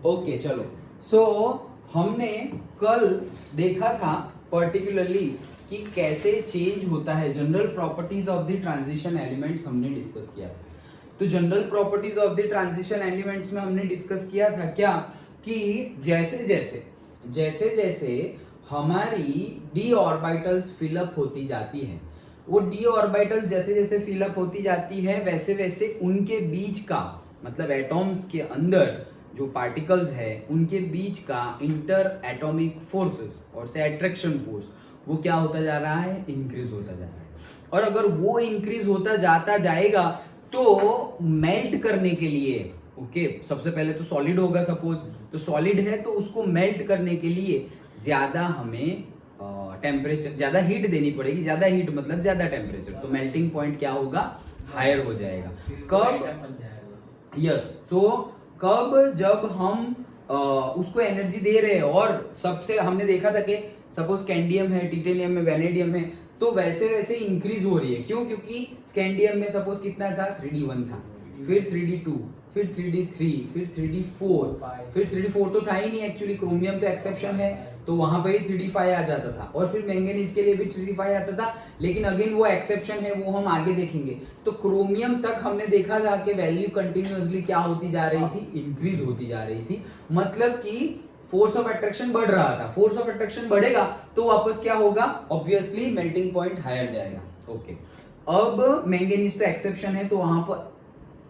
Okay चलो, सो हमने कल देखा था पर्टिकुलरली कि कैसे चेंज होता है, general properties of the transition elements हमने डिस्कस किया था। तो general properties of the transition elements में हमने डिस्कस किया था क्या कि जैसे जैसे हमारी डी ऑर्बिटल्स फिलअप होती जाती है, वो डी ऑर्बिटल्स जैसे जैसे फिलअप होती जाती है वैसे वैसे उनके बीच का मतलब एटॉम्स के अंदर जो पार्टिकल्स है उनके बीच का इंटर एटॉमिक फोर्सेस और से अट्रैक्शन फोर्स वो क्या होता जा रहा है, इंक्रीज होता जा रहा है। और अगर वो इंक्रीज होता जाता जाएगा तो मेल्ट करने के लिए ओके सबसे पहले तो सॉलिड होगा, सपोज तो सॉलिड है तो उसको मेल्ट करने के लिए ज्यादा हमें टेम्परेचर ज्यादा हीट देनी पड़ेगी, ज्यादा हीट मतलब ज्यादा टेम्परेचर, तो मेल्टिंग पॉइंट क्या होगा, हायर हो जाएगा। कब, यस, तो कब जब हम उसको एनर्जी दे रहे हैं और सबसे हमने देखा था कि सपोज स्कैंडियम है, टिटेनियम है, वैनेडियम है, तो वैसे वैसे इंक्रीज हो रही है। क्यों? क्योंकि स्कैंडियम में सपोज कितना था, 3D1 था, फिर 3D2, फिर 3D3, फिर 3D4, फिर 3D4 तो था ही नहीं एक्चुअली, क्रोमियम तो एक्सेप्शन है तो वहां पे ही 3D5 आ जाता था, और फिर मैंगनीज के लिए भी 3D5 आता था, लेकिन अगेन वो एक्सेप्शन है, वो हम आगे देखेंगे। तो क्रोमियम तक हमने देखा था कि वैल्यू कंटिन्यूअसली क्या होती जा रही थी, इंक्रीज होती जा रही थी, मतलब कि फोर्स ऑफ अट्रैक्शन बढ़ रहा था। फोर्स ऑफ अट्रैक्शन बढ़ेगा तो वापस क्या होगा, ऑब्वियसली मेल्टिंग पॉइंट हायर जाएगा। ओके, अब मैंगनीज तो एक्सेप्शन है तो वहां पर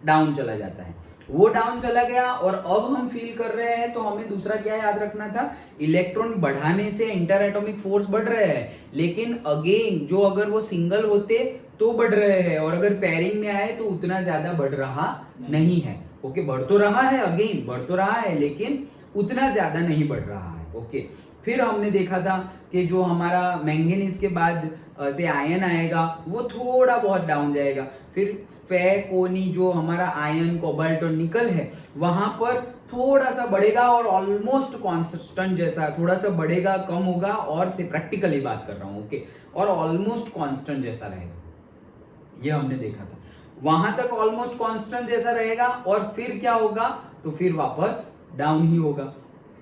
डाउन चला जाता है, वो डाउन चला गया, और अब हम फील कर रहे हैं तो हमें दूसरा क्या याद रखना था, इलेक्ट्रॉन बढ़ाने से इंटर एटॉमिक फोर्स बढ़ रहे हैं, लेकिन अगेन जो अगर वो सिंगल होते तो बढ़ रहे हैं, और अगर पेयरिंग में आए तो उतना ज्यादा बढ़ रहा नहीं है। ओके, बढ़ तो रहा है, अगेन बढ़ तो रहा है, लेकिन उतना ज्यादा नहीं बढ़ रहा है। ओके, फिर हमने देखा था कि जो हमारा मैंगनीज के बाद से आयन आएगा वो थोड़ा बहुत डाउन जाएगा, फिर फेकोनी जो हमारा आयन, कोबाल्ट और निकल है वहां पर थोड़ा सा बढ़ेगा और ऑलमोस्ट कांस्टेंट जैसा, थोड़ा सा बढ़ेगा कम होगा, और से प्रैक्टिकली बात कर रहा हूं, ओके, और ऑलमोस्ट कांस्टेंट जैसा रहेगा, ये हमने देखा था। वहां तक ऑलमोस्ट कांस्टेंट जैसा रहेगा और फिर क्या होगा, तो फिर वापस डाउन ही होगा।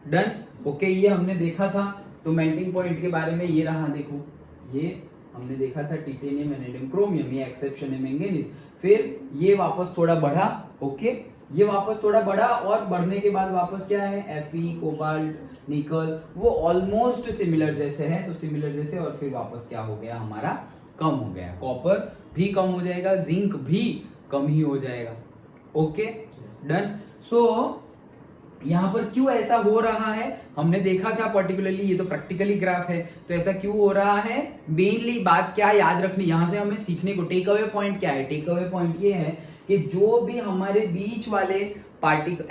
डन, ओके, ये हमने देखा था। तो मेल्टिंग पॉइंट के बारे में ये रहा, देखो ये हमने देखा था, टिटेनियम, वैनेडियम, क्रोमियम, ये एक्सेप्शन है मैंगनीज। फिर ये वापस थोड़ा बढ़ा, ओके, ये वापस थोड़ा बढ़ा, और बढ़ने के बाद वापस क्या है, Fe, कोबाल्ट, निकल, वो ऑलमोस्ट सिमिलर जैसे है, तो सिमिलर जैसे, और फिर वापस क्या हो गया, हमारा कम हो गया, कॉपर भी कम हो जाएगा, जिंक भी कम ही हो जाएगा। Okay, done. सो यहाँ पर क्यों ऐसा हो रहा है हमने देखा था पर्टिकुलरली, ये तो प्रैक्टिकली ग्राफ है, तो ऐसा क्यों हो रहा है, मेनली बात क्या याद रखनी यहाँ से हमें सीखने को, टेक अवे पॉइंट क्या है, टेक अवे पॉइंट ये है कि जो भी हमारे बीच वाले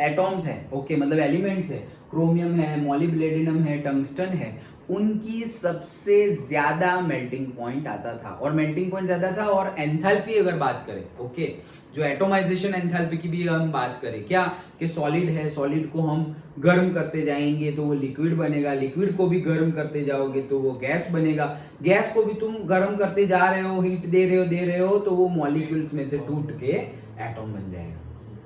एटॉम्स है, ओके, मतलब एलिमेंट्स है, क्रोमियम है, मॉलिब्डेनम है, टंगस्टन है, उनकी सबसे ज्यादा मेल्टिंग पॉइंट आता था, और मेल्टिंग पॉइंट ज्यादा था, और एंथैल्पी अगर बात करें, ओके, जो एटोमाइजेशन एंथैल्पी की भी हम बात करें, क्या कि सॉलिड है, सॉलिड को हम गर्म करते जाएंगे तो वो लिक्विड बनेगा, लिक्विड को भी गर्म करते जाओगे तो वो गैस बनेगा, गैस को भी तुम गर्म करते जा रहे हो, हीट दे रहे हो तो वो मॉलिक्यूल्स में से टूट के एटॉम बन जाएगा।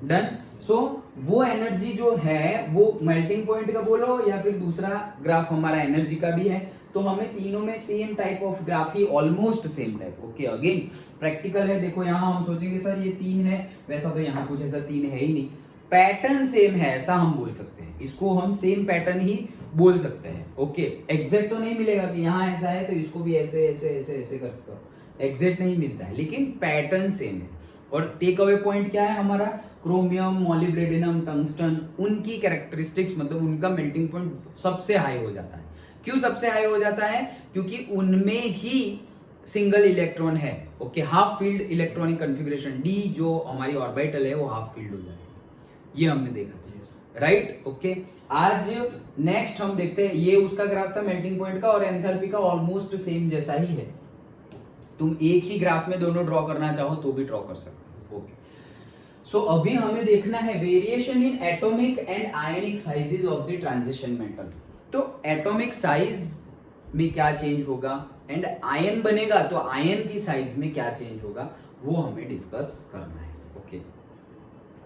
डन। सो वो एनर्जी जो है वो मेल्टिंग पॉइंट का बोलो या फिर दूसरा ग्राफ हमारा एनर्जी का भी है, तो हमें तीनों में same type of graph he, almost same type. Okay, again practical है, देखो यहाँ हम सोचेंगे सर ये 3 है, वैसा तो यहाँ कुछ ऐसा 3 है ही नहीं, पैटर्न सेम है ऐसा हम बोल सकते हैं, इसको हम सेम पैटर्न ही बोल सकते हैं। ओके, एग्जैक्ट तो नहीं मिलेगा कि यहाँ ऐसा है तो इसको भी ऐसे ऐसे ऐसे ऐसे करते हो, एग्जैक्ट नहीं मिलता है, लेकिन पैटर्न सेम है। और टेक अवे पॉइंट क्या है हमारा, क्रोमियम, मॉलिब्डेनम, टंगस्टन, उनकी कैरेक्टरिस्टिक्स मतलब उनका मेल्टिंग पॉइंट सबसे हाई हो जाता है। क्यों सबसे हाई हो जाता है, क्योंकि उनमें ही सिंगल इलेक्ट्रॉन है। Okay, half field electronic configuration, D जो हमारी ऑर्बिटल है वो हाफ फील्ड हो जाती है, ये हमने देखा था, राइट। ओके, आज नेक्स्ट हम देखते हैं, ये उसका ग्राफ था मेल्टिंग पॉइंट का, और एंथैल्पी का ऑलमोस्ट सेम जैसा ही है, तुम एक ही ग्राफ में दोनों ड्रॉ करना चाहो तो भी ड्रॉ कर सकते हो। ओके, सो अभी हमें देखना है variation in atomic and ionic sizes of the transition metal. तो एटॉमिक साइज में क्या चेंज होगा, एंड आयन बनेगा तो आयन की साइज में क्या चेंज होगा, वो हमें डिस्कस करना है। ओके,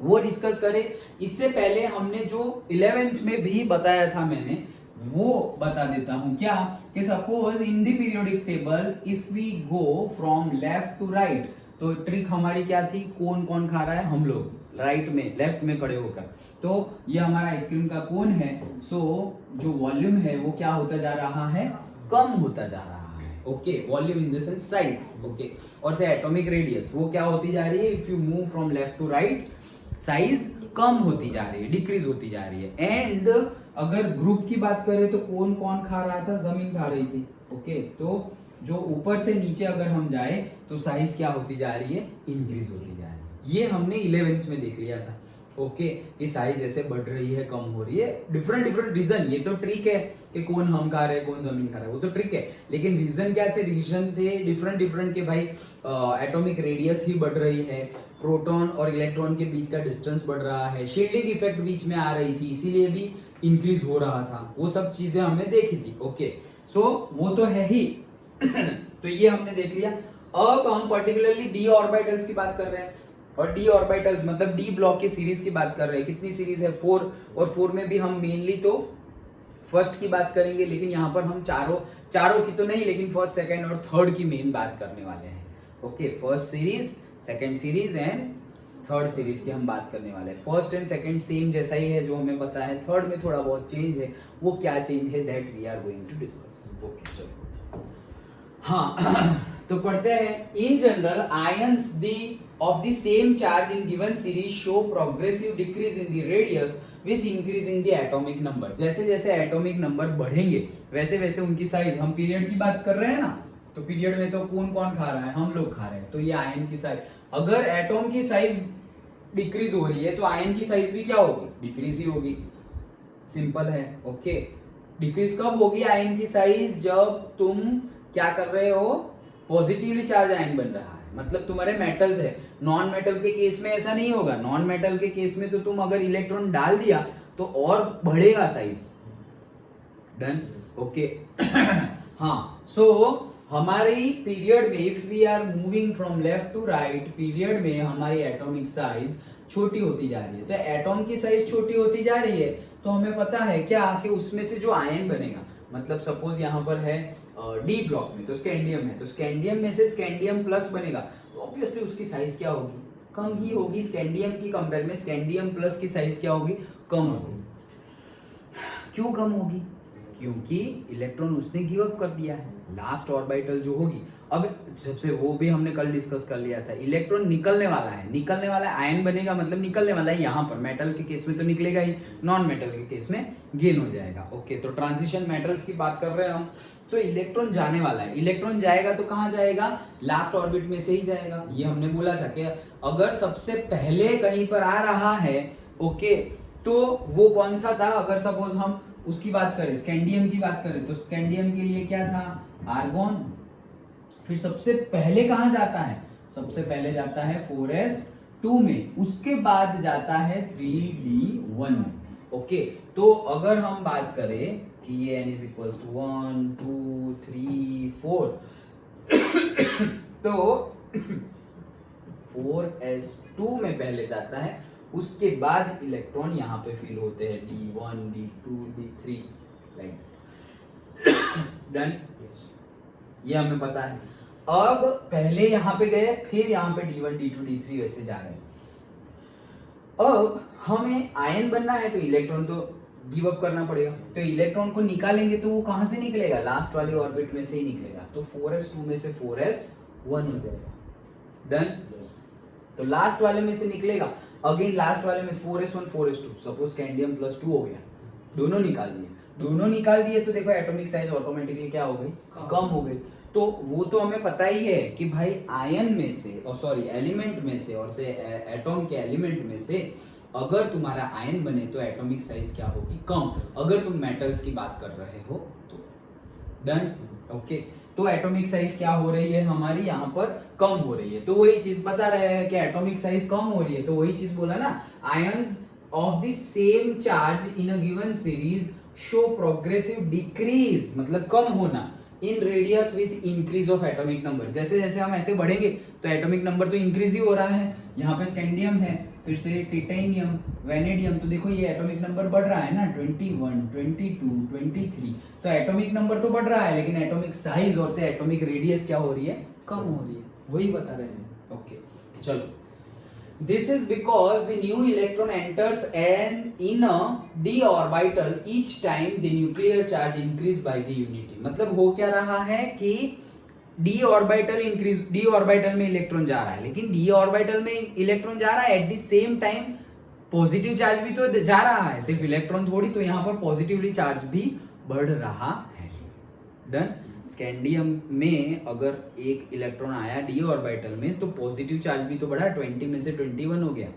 वो डिस्कस करें। इससे पहले हमने जो 11th में भी बताया था मैंने, वो बता देता हूं क्या, कि suppose in the periodic table if we go from left to right, तो ट्रिक हमारी क्या थी, कौन कौन खा रहा है, हम लोग राइट में लेफ्ट में खड़े होकर। तो ये हमारा आइसक्रीम का कोन है, सो जो वॉल्यूम है वो क्या होता जा रहा है, कम होता जा रहा है। Okay, volume in the sense size. Okay, और से एटॉमिक रेडियस वो क्या होती जा रही है, if you move from left to right size कम होती जा रही है, डिक्रीज होती जा रही है। एंड अगर ग्रुप की बात करें तो कौन कौन खा रहा था, जमीन खा रही थी। ओके, तो जो ऊपर से नीचे अगर हम जाए तो साइज क्या होती जा रही है, इंक्रीज होती जा रही है। ये हमने 11th में देख लिया था। ओके, कि साइज ऐसे बढ़ रही है, कम हो रही है, डिफरेंट डिफरेंट रीजन। ये तो ट्रिक है कि कौन हम खा रहे हैं, कौन जमीन खा रहा है, वो तो ट्रिक है। लेकिन रीजन क्या थे, रीजन थे डिफरेंट डिफरेंट के भाई, एटॉमिक रेडियस ही बढ़ रही है, प्रोटॉन और इलेक्ट्रॉन के बीच का डिस्टेंस बढ़ रहा है, शील्डिंग इफेक्ट बीच में आ रही थी, इसीलिए भी इंक्रीज हो रहा था। वो सब चीजें हमने देखी थी। ओके, सो वो तो है ही। तो ये हमने देख लिया। अब हम पर्टिकुलरली डी ऑर्बिटल्स की बात कर रहे हैं, और डी ऑर्बिटल्स मतलब डी ब्लॉक की सीरीज की बात कर रहे हैं। कितनी सीरीज है, 4, और 4 में भी हम मेनली तो फर्स्ट की बात करेंगे, लेकिन यहाँ पर हम चारों की तो नहीं, लेकिन फर्स्ट, सेकंड और थर्ड की मेन बात करने वाले हैं। Okay, first series, second series and third series की हम बात करने वाले हैं। फर्स्ट एंड सेकंड सेम जैसा ही है जो हमें पता है, थर्ड में थोड़ा बहुत चेंज है। वो क्या चेंज है, that we are going to discuss. Okay, चलो हाँ तो पढ़ते हैं। In general ions of the same charge in given series show progressive decrease in the radius with increase in the atomic number. जैसे जैसे एटॉमिक नंबर बढ़ेंगे वैसे वैसे उनकी साइज, हम पीरियड की बात कर रहे हैं ना, तो पीरियड में तो कौन कौन खा रहा है, हम लोग खा रहे हैं। तो ये आयन की साइज, अगर एटॉम की साइज डिक्रीज हो रही है तो आयन की साइज भी क्या होगी, डिक्रीज ही होगी। सिंपल है। ओके, डिक्रीज कब होगी आयन की साइज, जब तुम क्या कर रहे हो, पॉजिटिवली चार्ज आयन बन रहा है, मतलब तुम्हारे मेटल्स है। नॉन मेटल के केस में ऐसा नहीं होगा। नॉन मेटल के केस में तो तुम अगर इलेक्ट्रॉन डाल दिया तो और बढ़ेगा साइज। डन। ओके हाँ, सो हमारी पीरियड में if we are moving from left to right, period में हमारी एटॉमिक साइज छोटी होती जा रही है। तो एटॉम की साइज छोटी होती जा रही है, तो हमें पता है क्या, कि उसमें से जो आयन बनेगा, मतलब सपोज यहाँ पर है डी ब्लॉक में तो स्कैंडियम है, तो स्कैंडियम में से स्कैंडियम प्लस बनेगा, तो ऑब्वियसली उसकी साइज क्या होगी, कम ही होगी। स्कैंडियम की कंपेयर में स्कैंडियम प्लस की साइज क्या होगी, कम होगी। क्यों कम होगी, क्योंकि इलेक्ट्रॉन उसने गिव अप कर दिया है। लास्ट ऑर्बिटल जो होगी, अब सबसे वो भी हमने कल डिस्कस कर लिया था, इलेक्ट्रॉन निकलने वाला है, निकलने वाला है, आयन बनेगा मतलब निकलने वाला है। यहाँ पर मेटल के केस में तो निकलेगा ही, नॉन मेटल के केस में गेन हो जाएगा। ओके, तो ट्रांजिशन मेटल्स की बात कर रहे हैं हम। तो इलेक्ट्रॉन जाने वाला है, इलेक्ट्रॉन जाएगा तो कहाँ जाएगा, लास्ट ऑर्बिट में से ही जाएगा। ये हमने बोला था कि अगर सबसे पहले कहीं पर आ रहा है, ओके, तो वो कौन सा था, अगर सपोज हम उसकी बात करें, स्कैंडियम की बात करें, तो स्कैंडियम के लिए क्या था, आर्गोन। फिर सबसे पहले कहां जाता है, सबसे पहले जाता है 4s2 में, उसके बाद जाता है 3d1 में। ओके, तो अगर हम बात करें कि ये n = 1 2 3 4 तो 4s2 में पहले जाता है, उसके बाद इलेक्ट्रॉन यहाँ पे फिल होते हैं d1 d2 d3 like done. ये हमें पता है। अब पहले यहाँ पे गए, फिर यहाँ पे d1 d2 d3 वैसे जा रहे हैं। अब हमें आयन बनना है तो इलेक्ट्रॉन तो गिव अप करना पड़ेगा, तो इलेक्ट्रॉन को निकालेंगे तो वो कहां से निकलेगा, लास्ट वाले ऑर्बिट में से ही निकलेगा। तो 4s2 में से 4s1 हो जाएगा। डन। तो लास्ट वाले में से निकलेगा, अगेन लास्ट वाले में 4s1 4s2, सपोज स्कैंडियम +2 हो गया, दोनों निकाल दिए तो देखो एटॉमिक साइज ऑटोमेटिकली क्या हो गई, कम हो गई। तो वो तो हमें पता ही है कि भाई आयन में से एलिमेंट में से और से एटॉम के एलिमेंट में से अगर तुम्हारा आयन बने तो एटॉमिक साइज क्या होगी, कम। अगर तुम मेटल्स की बात कर रहे हो तो। डन। ओके, तो एटॉमिक साइज क्या हो रही है हमारी, यहाँ पर कम हो रही है। तो वही चीज बता रहे हैं कि एटॉमिक साइज कम हो रही है, तो वही चीज बोला ना, ions of the same charge in a given series show progressive decrease, मतलब कम होना, इन radius with increase of atomic number. जैसे जैसे हम ऐसे बढ़ेंगे तो एटॉमिक नंबर तो इंक्रीज ही हो रहा है। यहाँ पे स्कैंडियम है, फिर से टिटेनियम, वेनेडियम, तो देखो ये एटॉमिक नंबर बढ़ रहा है ना, 21, 22, 23, तो एटॉमिक नंबर तो बढ़ रहा है लेकिन एटॉमिक साइज और से एटॉमिक रेडियस क्या हो रही है, कम हो रही है, वही बता रहे हैं। ओके चलो, this is because the new electron enters in a d orbital each time the nuclear charge increase by the unity। मतलब हो क्या रहा है कि d orbital increase, d orbital में इलेक्ट्रॉन जा रहा है लेकिन d orbital में इलेक्ट्रॉन जा रहा है eight the same time positive charge भी तो जा रहा है, सिर्फ इलेक्ट्रॉन थोड़ी, तो यहाँ पर पॉजिटिवली चार्ज भी बढ़ रहा है। डन। स्कैंडियम में अगर एक इलेक्ट्रॉन आया डी ऑर्बिटल में तो पॉजिटिव चार्ज भी तो बढ़ा, 20 में से 21 हो गया,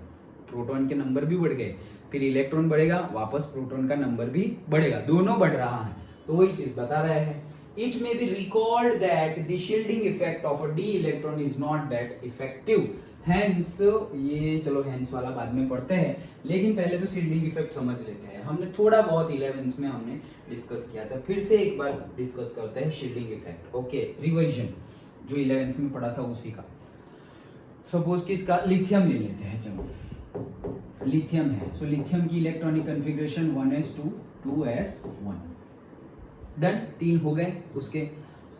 प्रोटॉन के नंबर भी बढ़ गए, फिर इलेक्ट्रॉन बढ़ेगा वापस प्रोटॉन का नंबर भी बढ़ेगा, दोनों बढ़ रहा है, तो वही चीज बता रहे हैं। It may be recalled that the shielding effect of a D electron is not that effective, hence, ये चलो हेंस वाला बाद में पढ़ते हैं, लेकिन पहले तो शील्डिंग इफेक्ट समझ लेते हैं। हमने थोड़ा बहुत 11th में हमने डिस्कस किया था, फिर से एक बार डिस्कस करते हैं शील्डिंग इफेक्ट। ओके, रिवीजन जो 11th में पढ़ा था उसी का। सपोज कि इसका लिथियम ले लेते हैं, चलो लिथियम है, सो लिथियम की electronic configuration 1s2 2s1, done, 3 हो गए उसके।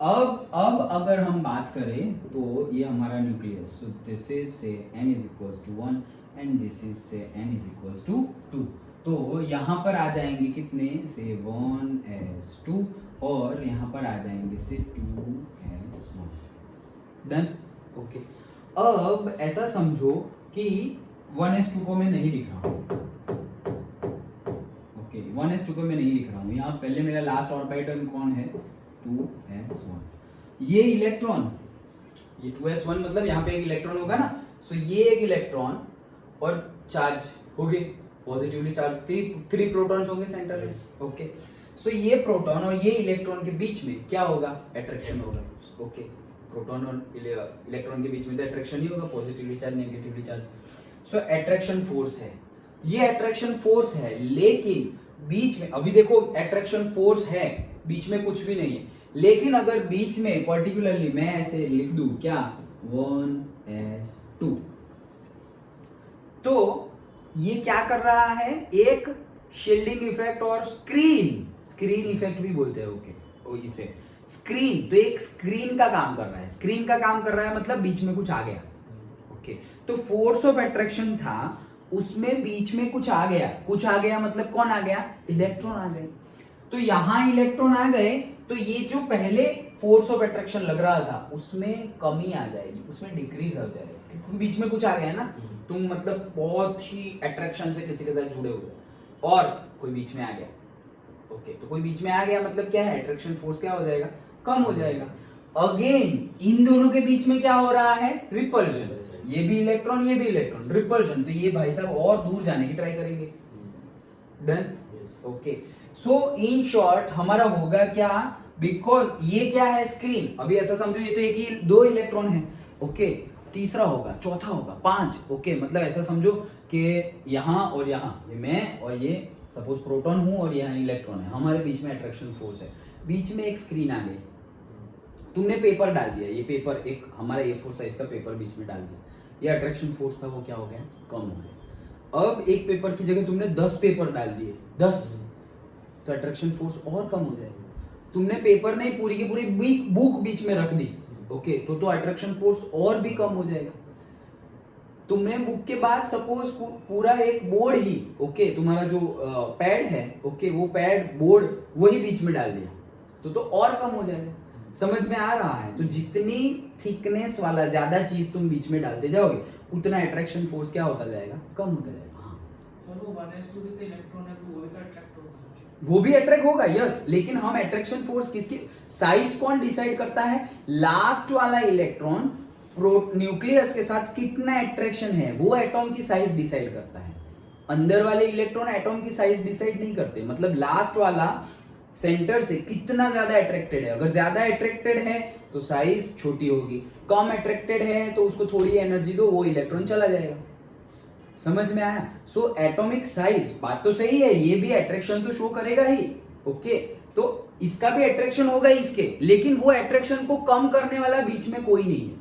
अब अगर हम बात करें तो ये हमारा nucleus, so this is say n is equals to 1 and this is say n is equals to 2, तो यहाँ पर आ जाएंगे कितने से 1s2 और यहाँ पर आ जाएंगे से 2s1, डन। ओके, अब ऐसा समझो कि 1s2 को मैं नहीं लिख रहा हूँ, ओके 1s2 को मैं नहीं लिख रहा हूँ, यहाँ पहले मेरा लास्ट ऑर्बिटल कौन है, 2s1, ये इलेक्ट्रॉन, ये 2s1 मतलब यहाँ पे एक इलेक्ट्रॉन होगा ना, सो ये एक इलेक्ट्रॉन और चार्ज हो गए पॉजिटिवली चार्ज, 3 प्रोटॉन्स होंगे सेंटर में। ओके, सो ये प्रोटॉन और ये इलेक्ट्रॉन के बीच में क्या होगा, अट्रैक्शन होगा। ओके, प्रोटॉन और इलेक्ट्रॉन के बीच में तो अट्रैक्शन ही होगा, पॉजिटिवली चार्ज नेगेटिवली चार्ज, सो अट्रैक्शन फोर्स है, ये अट्रैक्शन फोर्स है, लेकिन बीच में अभी देखो अट्रैक्शन फोर्स है, बीच में कुछ भी नहीं है, लेकिन अगर बीच में पर्टिकुलरली मैं ऐसे लिख दूं क्या 1s2, तो ये क्या कर रहा है, एक शील्डिंग इफेक्ट और स्क्रीन इफेक्ट भी बोलते हैं। ओके, इसे स्क्रीन, तो एक स्क्रीन का काम कर रहा है, स्क्रीन का काम कर रहा है मतलब बीच में कुछ आ गया। ओके, तो फोर्स ऑफ अट्रैक्शन था, उसमें बीच में कुछ आ गया मतलब कौन आ गया, इलेक्ट्रॉन आ गए, तो यहां इलेक्ट्रॉन आ गए, तो ये जो पहले फोर्स ऑफ अट्रैक्शन लग रहा था उसमें कमी आ जाएगी, उसमें डिक्रीज हो जाएगा, क्योंकि बीच में कुछ आ गया है ना, तुम मतलब बहुत ही अट्रैक्शन से किसी के साथ जुड़े हुए और कोई बीच में आ गया। ओके, तो कोई बीच में आ गया मतलब क्या है, अट्रैक्शन फोर्स क्या हो जाएगा, कम हो जाएगा। अगेन इन दोनों के बीच में क्या हो रहा है, रिपल्जन, ये भी इलेक्ट्रॉन ये भी इलेक्ट्रॉन, रिपल्जन, तो ये भाई साहब और दूर जाने की ट्राई करेंगे। Done. Okay, so in short हमारा होगा क्या, बिकॉज ये क्या है, स्क्रीन, अभी ऐसा समझो ये तो एक ही 2 इलेक्ट्रॉन है। ओके, तीसरा होगा, चौथा होगा, 5। ओके, मतलब ऐसा समझो कि यहाँ और यहाँ, ये मैं और ये सपोज प्रोटॉन हूं और यहाँ इलेक्ट्रॉन है, हमारे बीच में अट्रैक्शन फोर्स है, बीच में एक स्क्रीन आ गई, तुमने पेपर डाल दिया, ये पेपर एक हमारा A4 साइज का पेपर बीच में डाल दिया, ये अट्रैक्शन फोर्स था वो क्या हो गया, कम हो गया। अब एक पेपर की जगह तुमने 10 पेपर डाल दिए, 10, तो अट्रैक्शन फोर्स और कम हो जाएगा। तुमने पेपर नहीं पूरी की पूरी बुक बीच में रख दी, ओके, तो अट्रैक्शन फोर्स और भी कम हो जाएगा। तुमने बुक के बाद सपोज पूरा एक बोर्ड ही, ओके, तुम्हारा जो पैड है, ओके, वो पैड बोर्ड वही बीच में डाल दिया, तो और कम हो जाएगा। समझ में आ रहा है? तो जितनी थिकनेस वाला ज्यादा चीज तुम बीच में डालते जाओगे उतना अट्रैक्शन फोर्स क्या होता जाएगा, कम होता जाएगा। हाँ सर, वो 1s2 भी तो इलेक्ट्रॉन है, तो वो भी तो अट्रैक्ट होगा, वो भी अट्रैक्ट होगा, यस, लेकिन हम अट्रैक्शन फोर्स किसकी, साइज कौन डिसाइड करता है, लास्ट वाला इलेक्ट्रॉन न्यूक्लियस के साथ कितना अट्रैक्शन है वो एटॉम की साइज डिसाइड करता है, अंदर वाले इलेक्ट्रॉन एटॉम की साइज डिसाइड नहीं करते। मतलब लास्ट वाला सेंटर से कितना ज्यादा अट्रैक्टेड है, अगर ज्यादा अट्रैक्टेड है तो साइज छोटी होगी, कम अट्रैक्टेड है तो उसको थोड़ी एनर्जी दो, वो इलेक्ट्रॉन चला जाएगा। समझ में आया? सो एटॉमिक साइज, बात तो सही है, ये भी अट्रैक्शन तो शो करेगा ही, ओके, तो इसका भी अट्रैक्शन होगा इसके, लेकिन वो अट्रैक्शन को कम करने वाला बीच में कोई नहीं है।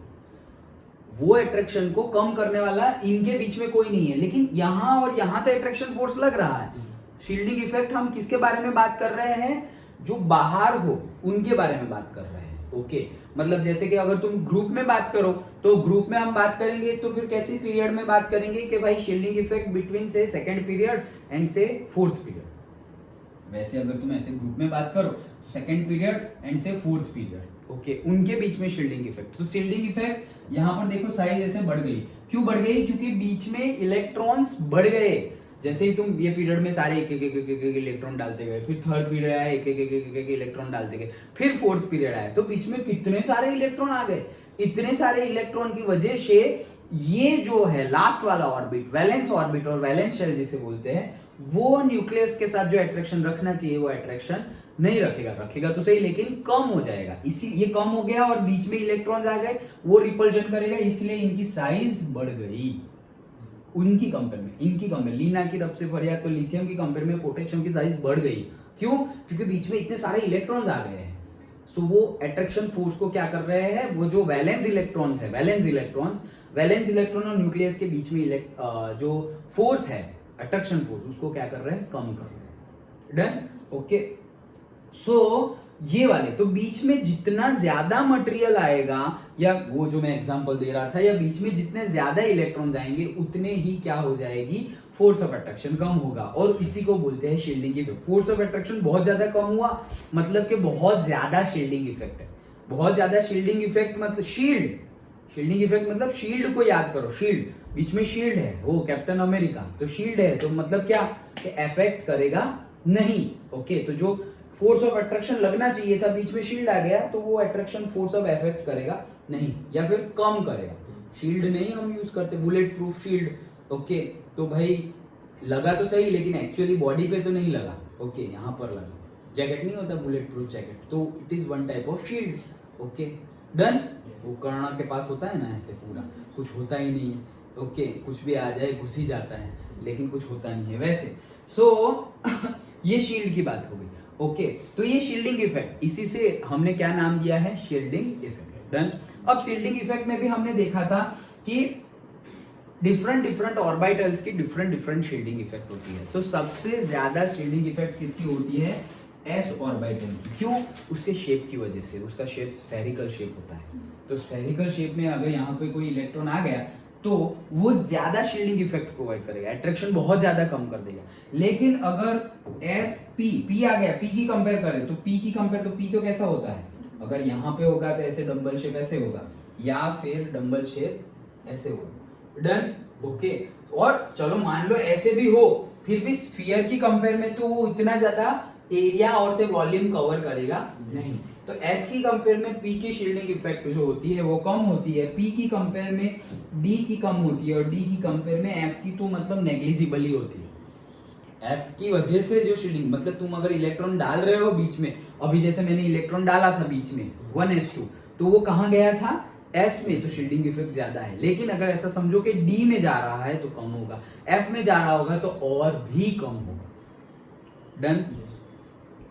वो अट्रैक्शन को कम करने वाला इनके बीच में कोई नहीं है, लेकिन यहाँ और यहाँ तो अट्रैक्शन फोर्स लग रहा है। शील्डिंग इफेक्ट हम किसके बारे में बात कर रहे हैं, जो बाहर हो उनके बारे में बात कर रहे हैं। ओके, मतलब जैसे कि अगर तुम ग्रुप में बात करो तो ग्रुप में हम बात करेंगे तो फिर कैसी पीरियड में बात करेंगे कि भाई शील्डिंग इफेक्ट बिटवीन से सेकंड पीरियड एंड से फोर्थ पीरियड। वैसे अगर तुम ऐसे ग्रुप में बात करो तो सेकंड पीरियड एंड से फोर्थ पीरियड, ओके, उनके बीच में शील्डिंग इफेक्ट। तो शील्डिंग इफेक्ट यहाँ पर देखो साइज ऐसे बढ़ गई, क्यों बढ़ गई, क्योंकि बीच में इलेक्ट्रॉन्स बढ़ गए। जैसे ही तुम ये पीरियड में सारे एक एक इलेक्ट्रॉन डालते गए, फिर थर्ड पीरियड आया एक एक इलेक्ट्रॉन डालते गए, फिर फोर्थ पीरियड आया, तो बीच में कितने सारे इलेक्ट्रॉन आ गए। इतने सारे इलेक्ट्रॉन की वजह से ये जो है लास्ट वाला ऑर्बिट, वैलेंस ऑर्बिट और वैलेंस शेल जिसे बोलते हैं, वो न्यूक्लियस के साथ जो अट्रैक्शन रखना चाहिए वो अट्रैक्शन नहीं रखेगा, रखेगा तो सही लेकिन कम हो जाएगा। इसी ये कम हो गया और बीच में इलेक्ट्रॉन्स आ गए, वो रिपल्जन करेगा, इसलिए इनकी साइज बढ़ गई उनकी कंपेयर में। इनकी कंपेयर लीना की रब से भरिया तो लिथियम की कंपेयर में पोटेशियम की साइज बढ़ गई। क्यों, क्योंकि बीच में इतने सारे इलेक्ट्रॉन्स आ गए हैं। सो वो अट्रैक्शन फोर्स को क्या कर रहे हैं, वो जो वैलेंस इलेक्ट्रॉन्स है, वैलेंस इलेक्ट्रॉन और न्यूक्लियस के बीच में जो फोर्स है, अट्रैक्शन फोर्स, उसको क्या कर रहे हैं, कम कर रहे हैं। Done, okay. सो ये वाले तो बीच में जितना ज्यादा मटेरियल आएगा, या वो जो मैं एग्जांपल दे रहा था, या बीच में जितने ज्यादा इलेक्ट्रॉन जाएंगे उतने ही क्या हो जाएगी, फोर्स ऑफ अट्रैक्शन कम होगा, और इसी को बोलते हैं shielding effect. Force of attraction बहुत ज्यादा कम हुआ मतलब कि बहुत ज्यादा शील्डिंग इफेक्ट है। बहुत ज्यादा शील्डिंग इफेक्ट मतलब शील्डिंग इफेक्ट मतलब शील्ड को याद करो, शील्ड, बीच में शील्ड है, वो कैप्टन अमेरिका, तो शील्ड है तो मतलब क्या, कि अफेक्ट करेगा नहीं। ओके, तो जो फोर्स ऑफ अट्रैक्शन लगना चाहिए था, बीच में शील्ड आ गया, तो वो अट्रैक्शन फोर्स ऑफ अफेक्ट करेगा नहीं, या फिर कम करेगा। शील्ड नहीं हम यूज करते, बुलेट प्रूफ शील्ड। ओके, तो भाई लगा तो सही लेकिन एक्चुअली बॉडी पे तो नहीं लगा। ओके, यहाँ पर लगा। जैकेट नहीं होता बुलेट प्रूफ जैकेट, तो it is one type of shield. Okay, done. वो कर्णा के पास होता है ना ऐसे पूरा, कुछ होता ही नहीं है। ओके, कुछ भी आ जाए घुस ही जाता है, लेकिन कुछ होता नहीं है वैसे। सो ये शील्ड की बात हो गई। ओके, तो ये शील्डिंग इफेक्ट, इसी से हमने क्या नाम दिया है, शील्डिंग इफेक्ट। डन। अब शील्डिंग इफेक्ट में भी हमने देखा था कि डिफरेंट ऑर्बिटल्स की डिफरेंट शील्डिंग इफेक्ट होती है। तो सबसे ज्यादा शील्डिंग इफेक्ट किसकी होती है, एस ऑर्बिटल की। क्यों, उसके शेप की वजह से, उसका शेप स्फेरिकल शेप होता है। तो स्फेरिकल शेप में अगर यहाँ पे कोई इलेक्ट्रॉन आ गया तो वो ज्यादा शील्डिंग इफेक्ट प्रोवाइड करेगा, अट्रैक्शन बहुत ज्यादा कम कर देगा। लेकिन अगर एस पी आ गया, पी की कंपेयर करें तो पी की कंपेयर, तो पी तो कैसा होता है, अगर यहाँ पे होगा तो ऐसे डंबल शेप ऐसे होगा, या फिर डंबल शेप ऐसे होगा। Done, okay. और चलो मान लो ऐसे भी हो, फिर भी स्फीयर की कंपेयर में तो वो इतना ज्यादा एरिया और से वॉल्यूम कवर करेगा नहीं। तो एस की कंपेयर में पी की शील्डिंग इफेक्ट जो होती है वो कम होती है, पी की कंपेयर में डी की कम होती है, और डी की कंपेयर में एफ की तो मतलब नेग्लिजिबल ही होती है। एफ की वजह से जो शील्डिंग, मतलब तुम अगर इलेक्ट्रॉन डाल रहे हो बीच में, अभी जैसे मैंने इलेक्ट्रॉन डाला था बीच में 1s2, तो वो कहाँ गया था, एस में, तो शील्डिंग इफेक्ट ज्यादा है। लेकिन अगर ऐसा समझो कि डी में जा रहा है तो कम होगा, एफ में जा रहा होगा तो और भी कम होगा। डन,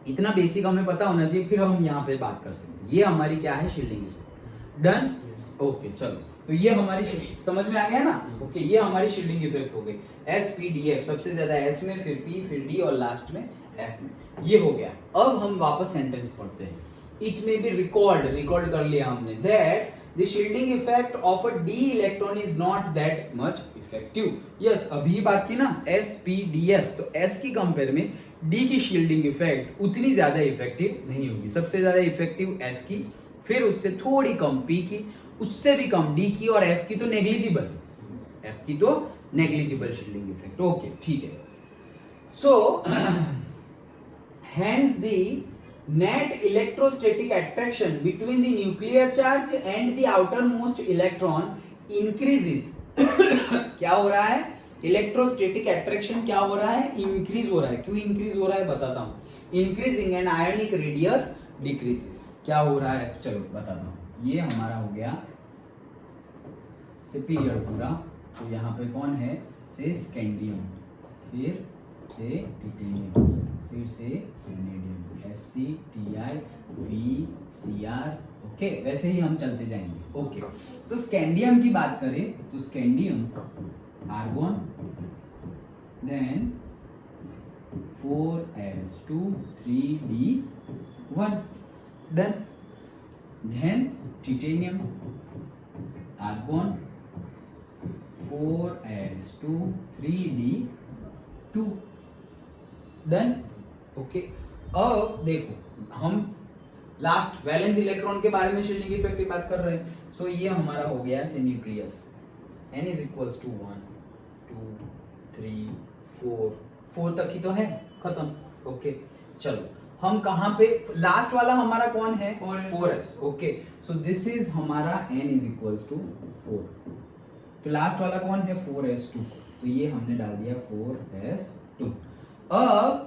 इतना बेसिक हमें पता होना चाहिए, फिर हम यहाँ पे बात कर सकते हैं। ये हमारी क्या है, शील्डिंग इफेक्ट। Done, okay. चलो, तो ये हमारी समझ में आ गया ना। ओके, ये हमारी शील्डिंग इफेक्ट हो गई, एस पी डी एफ, सबसे ज्यादा एस में, फिर पी, फिर डी, और लास्ट में एफ में। ये हो गया। अब हम वापस सेंटेंस पढ़ते हैं। इट में भी रिकॉर्ड कर लिया हमने, that the shielding effect of a d electron is not that much effective. yes, अभी बात की ना SPDF, तो S की कंपेयर में D की शील्डिंग इफेक्ट उतनी ज्यादा इफेक्टिव नहीं होगी। सबसे ज्यादा इफेक्टिव S की, फिर उससे थोड़ी कम P की, उससे भी कम D की, और F की तो नेग्लिजिबल, F की तो नेग्लिजिबल शील्डिंग इफेक्ट। ओके, ठीक है। सो hence the net electrostatic attraction between the nuclear charge and the outermost electron increases. क्या हो रहा है, इलेक्ट्रोस्टैटिक अट्रैक्शन क्या हो रहा है, इंक्रीज हो रहा है। क्यों इंक्रीज हो रहा है बताता हूँ। Increasing and ionic radius decreases. क्या हो रहा है, चलो बताता हूँ। ये हमारा हो गया से पीरियड पूरा, तो यहाँ पे कौन है, से स्कैंडियम, फिर से टिटेनियम, फिर से वेनेडियम, SCTI VCr ओके वैसे ही हम चलते जाएंगे। ओके तो स्कैंडियम की बात करें तो scandium argon then 4s2 3d1 done. Then titanium argon 4s2 3d2 done. Okay अब देखो हम लास्ट वैलेंस इलेक्ट्रॉन के बारे में शील्डिंग इफेक्ट की बात कर रहे हैं। सो ये हमारा हो गया say nucleus n is equals to 1 2 3 4 तक ही तो है, खत्म। ओके चलो हम कहाँ पे लास्ट वाला हमारा कौन है 4s। Okay so this is हमारा n इज इक्वल्स टू 4। तो लास्ट वाला कौन है 4s2, तो ये हमने डाल दिया 4s2। अब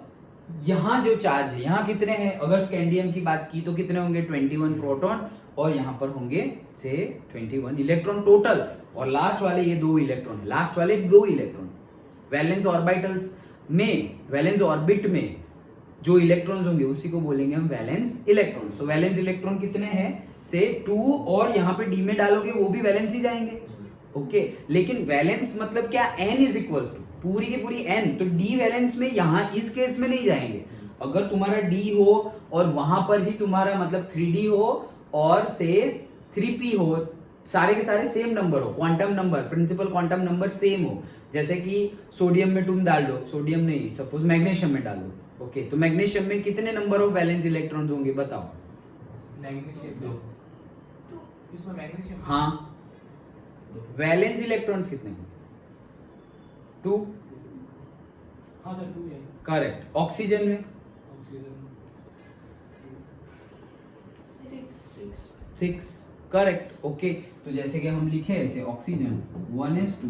यहाँ जो चार्ज है यहाँ कितने हैं, अगर स्कैंडियम की बात की तो कितने होंगे 21 प्रोटॉन और यहाँ पर होंगे से 21 इलेक्ट्रॉन टोटल। और लास्ट वाले ये 2 इलेक्ट्रॉन है, लास्ट वाले 2 इलेक्ट्रॉन वैलेंस ऑर्बिटल्स में, वैलेंस ऑर्बिट में जो इलेक्ट्रॉन्स होंगे उसी को बोलेंगे हम वैलेंस इलेक्ट्रॉन। सो वैलेंस इलेक्ट्रॉन कितने हैं से 2 और यहाँ पे डी में डालोगे वो भी वैलेंस ही जाएंगे। ओके लेकिन वैलेंस मतलब क्या n इज इक्वल्स टू पूरी की पूरी n, तो d वैलेंस में यहाँ इस केस में नहीं जाएंगे। अगर तुम्हारा d हो और वहां पर ही तुम्हारा मतलब 3d हो और से 3p हो, सारे के सारे सेम नंबर हो, quantum number principal quantum number same हो, जैसे कि सोडियम में तुम डाल दो, सोडियम नहीं सपोज मैग्नीशियम में डाल दो। ओके तो मैग्नीशियम में कितने नंबर ऑफ वैलेंस इलेक्ट्रॉन्स होंगे बताओ। मैग्नीशियम 2 इसमें मैग्नीशियम हाँ वैलेंस इलेक्ट्रॉन्स कितने हैं 2। हाँ सर 2 है करेक्ट। ऑक्सीजन में ऑक्सीजन 6 करेक्ट। ओके तो जैसे कि हम लिखे ऐसे ऑक्सीजन 1s2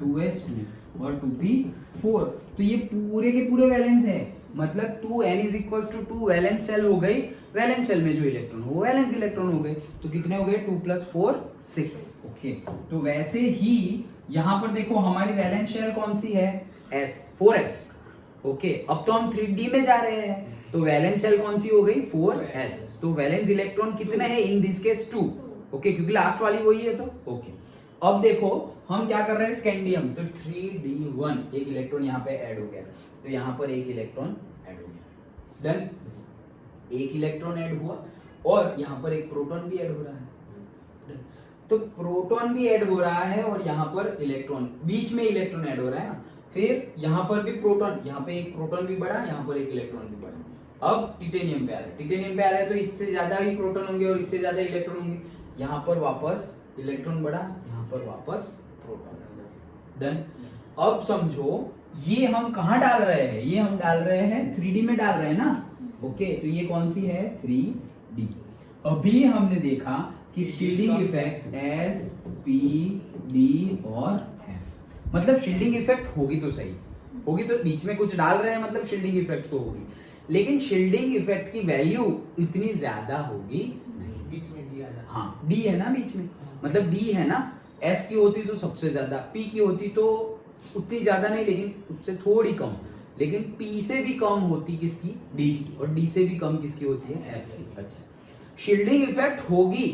2s2 और 2p4, तो ये पूरे के पूरे वैलेंस है, मतलब 2n is equals to 2 valence shell हो गई, वैलेंस सेल में जो इलेक्ट्रॉन हो वैलेंस इलेक्ट्रॉन हो गए, तो कितने हो गए 2 + 4 6। ओके तो वैसे ही यहां पर देखो हमारी वैलेंस शेल कौन सी है s 4s। ओके अब तो हम 3d में जा रहे हैं, तो वैलेंस शेल कौन सी हो गई 4s। तो वैलेंस इलेक्ट्रॉन कितने हैं इन दिस केस 2। ओके क्योंकि लास्ट वाली वही है। तो ओके अब देखो हम क्या कर रहे हैं स्कैंडियम, तो 3d1 एक इलेक्ट्रॉन यहाँ पे ऐड हो गया, तो यहाँ पर एक इलेक्ट्रॉन ऐड हो गया डन। एक इलेक्ट्रॉन ऐड हुआ और यहाँ पर एक प्रोटॉन भी ऐड हो रहा है डन। तो प्रोटॉन भी ऐड हो रहा है और यहाँ पर इलेक्ट्रॉन बीच में इलेक्ट्रॉन ऐड हो रहा है ना, फिर यहाँ पर भी प्रोटॉन, यहाँ पे एक प्रोटॉन भी बढ़ा, यहाँ पर एक इलेक्ट्रॉन भी बढ़ा। अब टिटेनियम पे आ रहा है, टिटेनियम पे आ रहा है तो इससे ज्यादा ही प्रोटॉन होंगे और इससे ज्यादा इलेक्ट्रॉन होंगे, यहाँ पर वापस इलेक्ट्रॉन बढ़ा, यहाँ पर वापस प्रोटॉन डन। अब समझो ये हम कहाँ डाल रहे हैं, ये हम डाल रहे हैं 3d में डाल रहे हैं ना। ओके तो ये कौन सी है 3d। अभी हमने देखा कि shielding effect s p d और f, मतलब शील्डिंग इफेक्ट होगी तो सही होगी, तो बीच में कुछ डाल रहे हैं मतलब शील्डिंग इफेक्ट तो होगी, लेकिन शील्डिंग इफेक्ट की वैल्यू इतनी ज्यादा होगी नहीं। बीच में डी आ जाता हाँ d है ना बीच में, मतलब d है ना, s की होती तो सबसे ज्यादा, p की होती तो उतनी ज्यादा नहीं लेकिन उससे थोड़ी कम, लेकिन p से भी कम होती किसकी d की, और d से भी कम किसकी होती है f की। अच्छा शील्डिंग इफेक्ट होगी,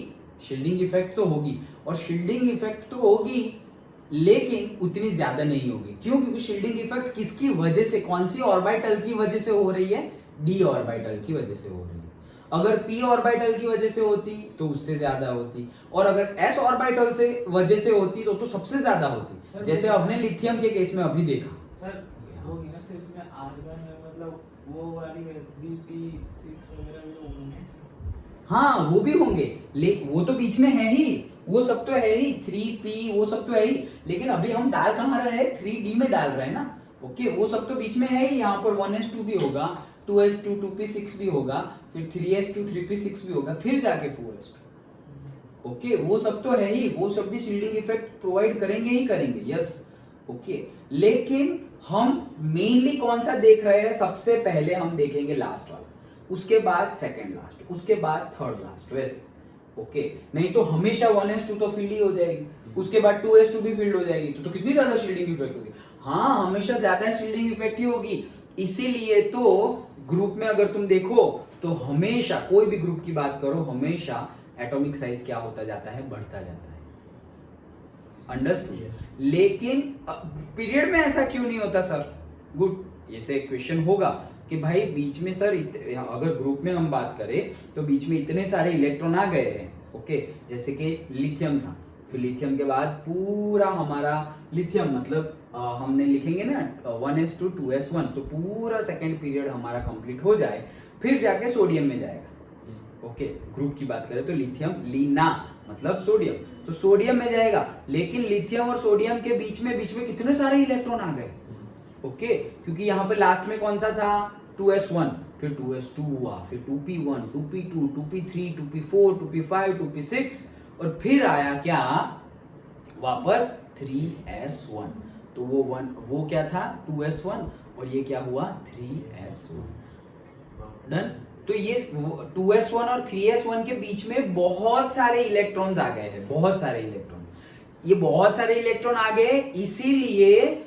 शील्डिंग इफेक्ट तो होगी, और शील्डिंग इफेक्ट तो होगी लेकिन उतनी ज्यादा नहीं होगी। क्यों? क्योंकि शील्डिंग इफेक्ट किसकी वजह से, कौन सी ऑर्बिटल की वजह से हो रही है, d ऑर्बिटल की वजह से हो रही है। अगर p ऑर्बिटल की वजह से होती तो उससे ज्यादा होती, और अगर s ऑर्बिटल से वजह से होती तो सबसे ज्यादा होती, जैसे हमने लिथियम के केस में अभी देखा। सर होगी ना सर, इसमें आर्गन में मतलब वो वाली 3p6 वगैरह भी तो होंगे। हाँ वो भी होंगे, लेकिन वो तो बीच में है ही, वो सब तो है ही 3p वो सब तो है ही, लेकिन अभी हम डाल कहाँ रहे हैं 3d में डाल रहे हैं ना। ओके वो सब तो बीच में है ही, यहाँ पर 1s2 भी होगा, 2s2 2p6 भी होगा, फिर 3s2 3p6 भी होगा, फिर जाके 4s2। ओके वो सब तो है ही, वो सब भी शील्डिंग इफेक्ट प्रोवाइड करेंगे ही करेंगे, यस। ओके लेकिन हम मेनली कौन सा देख रहे हैं, सबसे पहले हम देखेंगे लास्ट वाला, उसके बाद सेकंड लास्ट, उसके बाद थर्ड लास्ट, वैसे। ओके नहीं तो हमेशा 1s2 तो फील्ड ही हो जाएगी, उसके बाद 2s2 भी फील्ड हो जाएगी, तो कितनी ज्यादा शील्डिंग इफेक्ट होगी। हाँ हमेशा ज्यादा शील्डिंग इफेक्ट ही होगी, इसीलिए तो ग्रुप में अगर तुम देखो तो हमेशा कोई भी ग्रुप की बात करो, हमेशा एटॉमिक साइज क्या होता जाता है, बढ़ता जाता है। अंडरस्टूड। लेकिन पीरियड में ऐसा क्यों नहीं होता सर? गुड, ऐसे क्वेश्चन होगा कि भाई बीच में सर अगर ग्रुप में हम बात करें तो बीच में इतने सारे इलेक्ट्रॉन आ गए हैं, ओके, जैसे कि लिथियम था, फिर लिथियम के बाद पूरा हमारा लिथियम मतलब हमने लिखेंगे ना 1s2 2s1, तो पूरा सेकंड पीरियड हमारा कंप्लीट हो जाए, फिर जाके सोडियम में जाएगा। ओके, ग्रुप की बात करें तो लिथियम लीना मतलब सोडियम, तो सोडियम में जाएगा। लेकिन लिथियम और सोडियम के बीच में कितने सारे इलेक्ट्रॉन आ गए, ओके, क्योंकि यहाँ पे लास्ट में कौन सा था 2s1, फिर 2s2 हुआ, फिर 2p1 2p2 2p3 2p4 2p5 2p6 और फिर आया क्या वापस 3s1। तो वो क्या था 2s1 और ये क्या हुआ 3s1। डन। तो ये 2s1 और 3s1 के बीच में बहुत सारे इलेक्ट्रॉन्स आ गए हैं, बहुत सारे इलेक्ट्रॉन। ये बहुत सारे इलेक्ट्रॉन आ गए, इसीलिए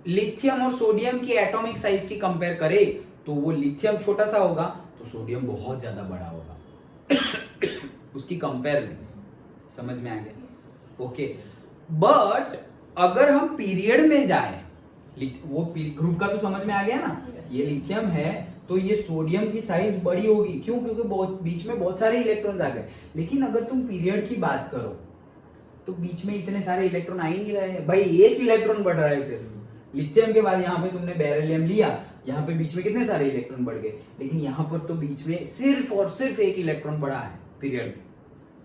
लिथियम और सोडियम की एटॉमिक साइज की कंपेयर करें तो वो लिथियम छोटा सा होगा तो सोडियम बहुत ज्यादा बड़ा होगा उसकी कंपेयर में। समझ में आ गया? ओके। बट अगर हम पीरियड में जाए, वो ग्रुप का तो समझ में आ गया ना, ये लिथियम है तो ये सोडियम की साइज बड़ी होगी, क्यों? क्योंकि बीच में बहुत सारे इलेक्ट्रॉन्स आ गए। लेकिन अगर तुम पीरियड की बात करो तो बीच में इतने सारे इलेक्ट्रॉन आ ही नहीं रहे हैं भाई, एक इलेक्ट्रॉन बढ़ रहा है सिर्फ। लिथियम के बाद यहाँ पे तुमने बेरिलियम लिया, यहाँ पे बीच में कितने सारे इलेक्ट्रॉन बढ़ गए, लेकिन यहाँ पर तो बीच में सिर्फ और सिर्फ एक इलेक्ट्रॉन बढ़ा है पीरियड में।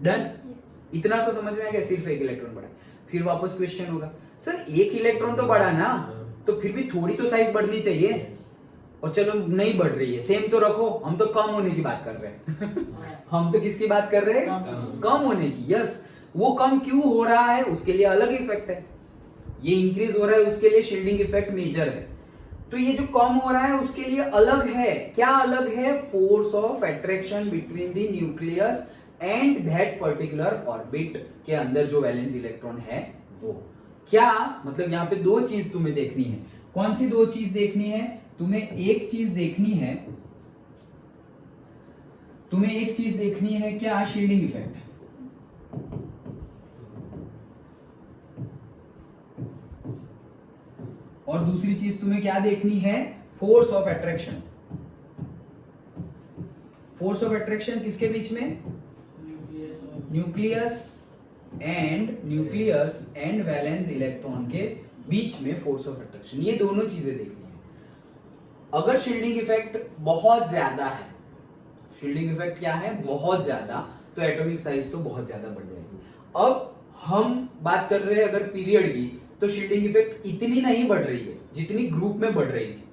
डन। इतना तो समझ में आ गया, सिर्फ एक इलेक्ट्रॉन बढ़ा। फिर वापस क्वेश्चन होगा सर एक इलेक्ट्रॉन तो बढ़ा ना, तो फिर भी थोड़ी तो साइज बढ़नी चाहिए, और चलो नहीं बढ़ रही है, सेम तो रखो, हम तो कम होने की बात कर रहे हैं हम तो किसकी बात कर रहे हैं? कम होने की। यस, वो कम क्यों हो रहा है उसके लिए अलग इफेक्ट है, ये इंक्रीज हो रहा है उसके लिए शील्डिंग इफेक्ट मेजर है। तो ये जो कम हो रहा है उसके लिए अलग है। क्या अलग है? Force of attraction between the nucleus and that particular orbit के अंदर जो वैलेंस इलेक्ट्रॉन है वो। क्या मतलब यहाँ पे दो चीज तुम्हें देखनी है। कौन सी दो चीज देखनी है? तुम्हें एक चीज देखनी है, क्या? Shielding effect. और दूसरी चीज तुम्हें क्या देखनी है? Force of attraction. Force of attraction किसके बीच में? न्यूक्लियस एंड वैलेंस इलेक्ट्रॉन के बीच में फोर्स ऑफ अट्रैक्शन। ये दोनों चीजें देखनी है। अगर शील्डिंग इफेक्ट बहुत ज्यादा है, शील्डिंग इफेक्ट क्या है? बहुत ज्यादा, तो एटॉमिक साइज तो बहुत ज्यादा बढ़ जाएगी। अब हम बात कर रहे हैं अगर पीरियड की, तो शील्डिंग इफेक्ट इतनी नहीं बढ़ रही है जितनी ग्रुप में बढ़ रही थी।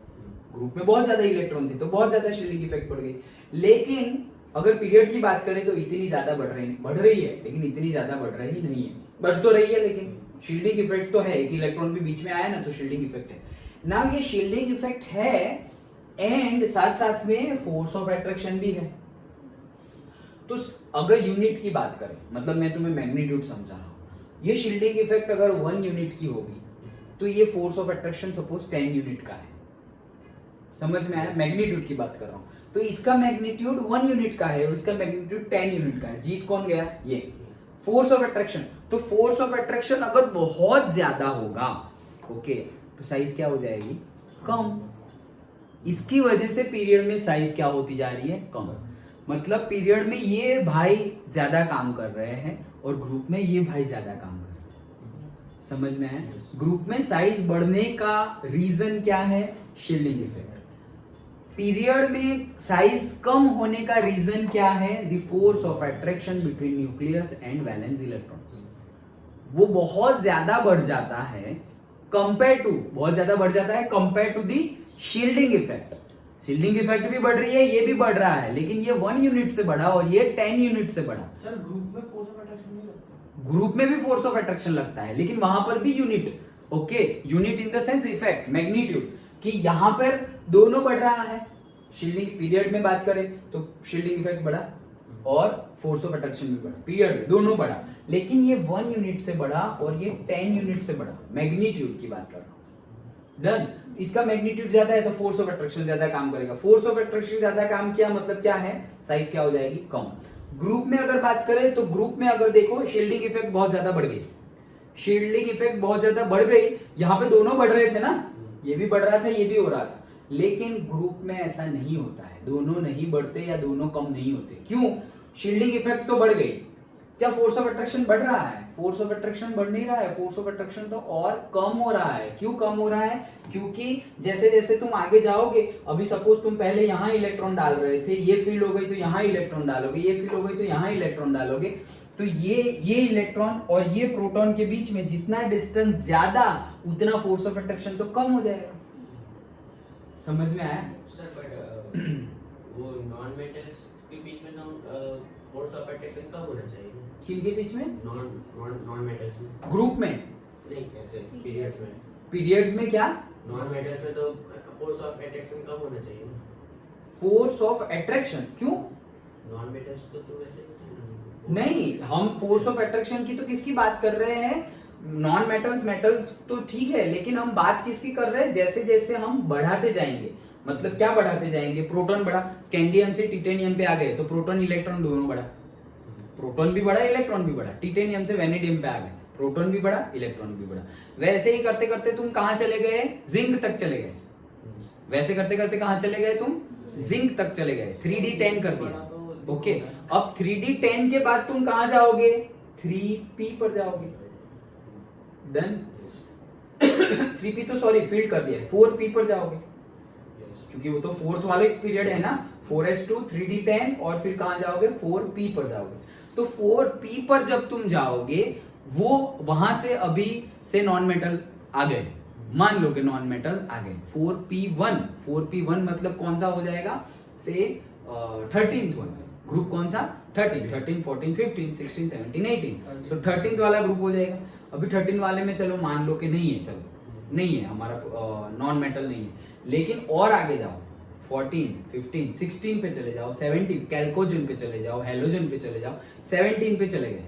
ग्रुप में बहुत ज्यादा इलेक्ट्रॉन थे तो बहुत ज्यादा शील्डिंग इफेक्ट बढ़ गई। लेकिन अगर पीरियड की बात करें तो इतनी ज्यादा बढ़ रही है, लेकिन इतनी ज्यादा बढ़ रही नहीं है। बढ़ तो रही है लेकिन शील्डिंग इफेक्ट तो है, एक इलेक्ट्रॉन भी बीच में आया ना, तो शील्डिंग इफेक्ट है ना। ये शील्डिंग इफेक्ट है एंड साथ साथ में फोर्स ऑफ अट्रैक्शन भी है। तो अगर यूनिट की बात करें, मतलब मैं तुम्हें मैग्नीट्यूड समझा रहा हूं, ये शील्डिंग इफेक्ट अगर 1 यूनिट की होगी तो ये force of attraction suppose 10 unit का है। समझ में आया? मैग्नीट्यूड की बात कर रहा हूं, तो इसका मैग्नीट्यूड 1 यूनिट का है और इसका मैग्नीट्यूड 10 यूनिट का है। जीत कौन गया? ये फोर्स ऑफ अट्रैक्शन। तो फोर्स ऑफ अट्रैक्शन अगर बहुत ज्यादा होगा, ओके, तो साइज क्या हो जाएगी? कम। इसकी वजह से पीरियड में साइज क्या होती जा रही है? कम। मतलब पीरियड में ये भाई ज्यादा काम कर रहे हैं और ग्रुप में ये भाई ज्यादा काम कर रहे हैं। समझ में है? ग्रुप में साइज बढ़ने का रीजन क्या है? Shielding effect. पीरियड में साइज कम होने का रीजन क्या है? The force of attraction between nucleus and valence electrons. वो बहुत ज्यादा बढ़ जाता है compare to the shielding effect. Shielding effect भी बढ़ रही है, ये भी बढ़ रहा है, लेकिन ये 1 यूनिट से बढ़ा और ये 10 यूनिट से बढ़ा। सर ग्रुप में फोर्स ऑफ अट्रैक्शन नहीं लगता? ग्रुप में भी फोर्स ऑफ अट्रैक्शन लगता है, लेकिन वहां पर भी unit, okay, unit in the sense effect, magnitude, कि यहां पर दोनों बढ़ रहा है। शील्डिंग पीरियड में बात करें तो शील्डिंग इफेक्ट बढ़ा और फोर्स ऑफ अट्रैक्शन भी बढ़ा, पीरियड में दोनों बढ़ा, लेकिन ये 1 यूनिट से बढ़ा और ये 10 यूनिट से बढ़ा। मैग्नीट्यूड की बात कर रहा हूं। डन। इसका मैग्नीट्यूड ज्यादा है तो फोर्स ऑफ अट्रैक्शन ज्यादा काम करेगा। फोर्स ऑफ अट्रैक्शन ज्यादा काम किया मतलब क्या है? साइज क्या हो जाएगी? कम। ग्रुप में अगर बात करें तो ग्रुप में अगर देखो शील्डिंग इफेक्ट बहुत ज्यादा बढ़ गई, शील्डिंग इफेक्ट बहुत ज्यादा बढ़ गई। यहाँ पे दोनों बढ़ रहे थे ना, ये भी बढ़ रहा था ये भी हो रहा था, लेकिन ग्रुप में ऐसा नहीं होता है, दोनों नहीं बढ़ते या दोनों कम नहीं होते। क्यों? शील्डिंग इफेक्ट तो बढ़ गई, क्या फोर्स ऑफ अट्रैक्शन बढ़ रहा है? फोर्स ऑफ अट्रैक्शन बढ़ नहीं रहा है, फोर्स ऑफ अट्रैक्शन तो और कम हो रहा है। क्यों कम हो रहा है? क्योंकि जैसे जैसे तुम आगे जाओगे, अभी सपोज तुम पहले यहाँ इलेक्ट्रॉन डाल रहे थे, ये फील्ड हो गई तो यहाँ इलेक्ट्रॉन डालोगे, ये फील्ड हो गई तो यहाँ इलेक्ट्रॉन डालोगे, तो ये इलेक्ट्रॉन और ये प्रोटॉन के बीच में जितना डिस्टेंस ज्यादा उतना फोर्स ऑफ अट्रैक्शन तो कम हो जाएगा। समझ में आया? सर बट वो नॉन मेटल्स के बीच में तो फोर्स ऑफ अट्रैक्शन कम होना चाहिए। किनके बीच में? नॉन मेटल्स में। ग्रुप में नहीं, कैसे पीरियड्स में? पीरियड्स में क्या? नॉन मेटल्स में तो फोर्स ऑफ अट्रैक्शन कम होना चाहिए। फोर्स ऑफ अट्रैक्शन क्यों? नॉन मेटल्स तो वैसे नहीं, हम फोर्स ऑफ अट्रैक्शन की तो किसकी बात कर रहे हैं? नॉन मेटल्स तो ठीक है, लेकिन हम बात किसकी कर रहे हैं? जैसे जैसे हम बढ़ाते जाएंगे, मतलब क्या बढ़ाते जाएंगे? प्रोटॉन बढ़ा, स्कैंडियम से टिटेनियम पे आ गए तो प्रोटॉन इलेक्ट्रॉन दोनों बढ़ा, प्रोटॉन भी बढ़ा इलेक्ट्रॉन भी बढ़ा। टिटेनियम से वेनेडियम पे आ गए, प्रोटॉन भी बढ़ा इलेक्ट्रॉन भी बढ़ा। वैसे ही करते करते तुम कहां चले गए? जिंक तक चले गए। वैसे करते करते कहां चले गए तुम? जिंक तक चले गए, 3d10 कर दिया। ओके, अब 3d10 के बाद तुम कहां जाओगे? 3p पर जाओगे। डन। 3p तो सॉरी फील्ड कर दिया, 4p पर जाओगे, क्योंकि वो तो फोर्थ वाले पीरियड है ना, 4s2 3d10 और फिर कहां जाओगे? 4p पर जाओगे। तो 4p पर जब तुम जाओगे, वो वहां से अभी से नॉन मेटल आ गए, मान लो कि नॉन मेटल आ गए। 4p1 मतलब कौन सा हो जाएगा? से 13th वन। ग्रुप कौन सा? 13, 14, 15, 16, 17, 18। सो 13th वाला ग्रुप हो जाएगा। अभी 13 वाले में चलो मान लो कि नहीं है, चलो नहीं है, हमारा नॉन मेटल नहीं है, लेकिन और आगे जाओ, 14, 15, 16 पे चले जाओ, 17 कैल्कोजन पे चले जाओ, हेलोजन पे चले जाओ, 17 पे चले गए।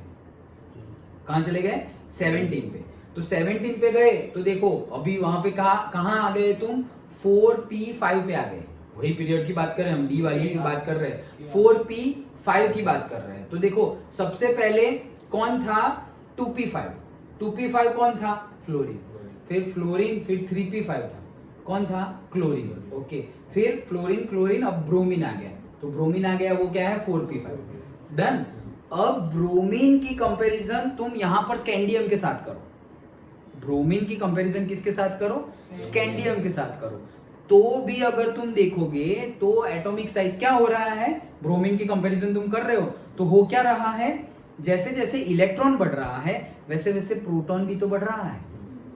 कहां चले गए? 17 पे। तो 17 पे गए तो देखो अभी वहां पे कहां आ गए तुम? 4p5 पे आ गए। वही पीरियड की बात कर रहे हैं हम, डी वाली की बात कर रहे हैं, 4p5 की बात कर रहे हैं। तो देखो सबसे पहले कौन था? 2p5। 2p5 कौन था? फ्लोरीन। फिर फ्लोरीन, फिर 3p5 था, कौन था? क्लोरीन। ओके, फिर फ्लोरीन क्लोरीन, अब ब्रोमीन आ गया। तो ब्रोमीन आ गया, वो क्या है? 4p5। डन। अब ब्रोमीन की कंपैरिजन तुम यहां पर स्कैंडियम के साथ करो। ब्रोमीन की कंपैरिजन किसके साथ करो? स्कैंडियम के साथ करो। तो भी अगर तुम देखोगे तो एटॉमिक साइज क्या हो रहा है? ब्रोमीन की कंपैरिजन तुम कर रहे हो तो हो क्या रहा है? जैसे जैसे इलेक्ट्रॉन बढ़ रहा है वैसे वैसे प्रोटॉन भी तो बढ़ रहा है।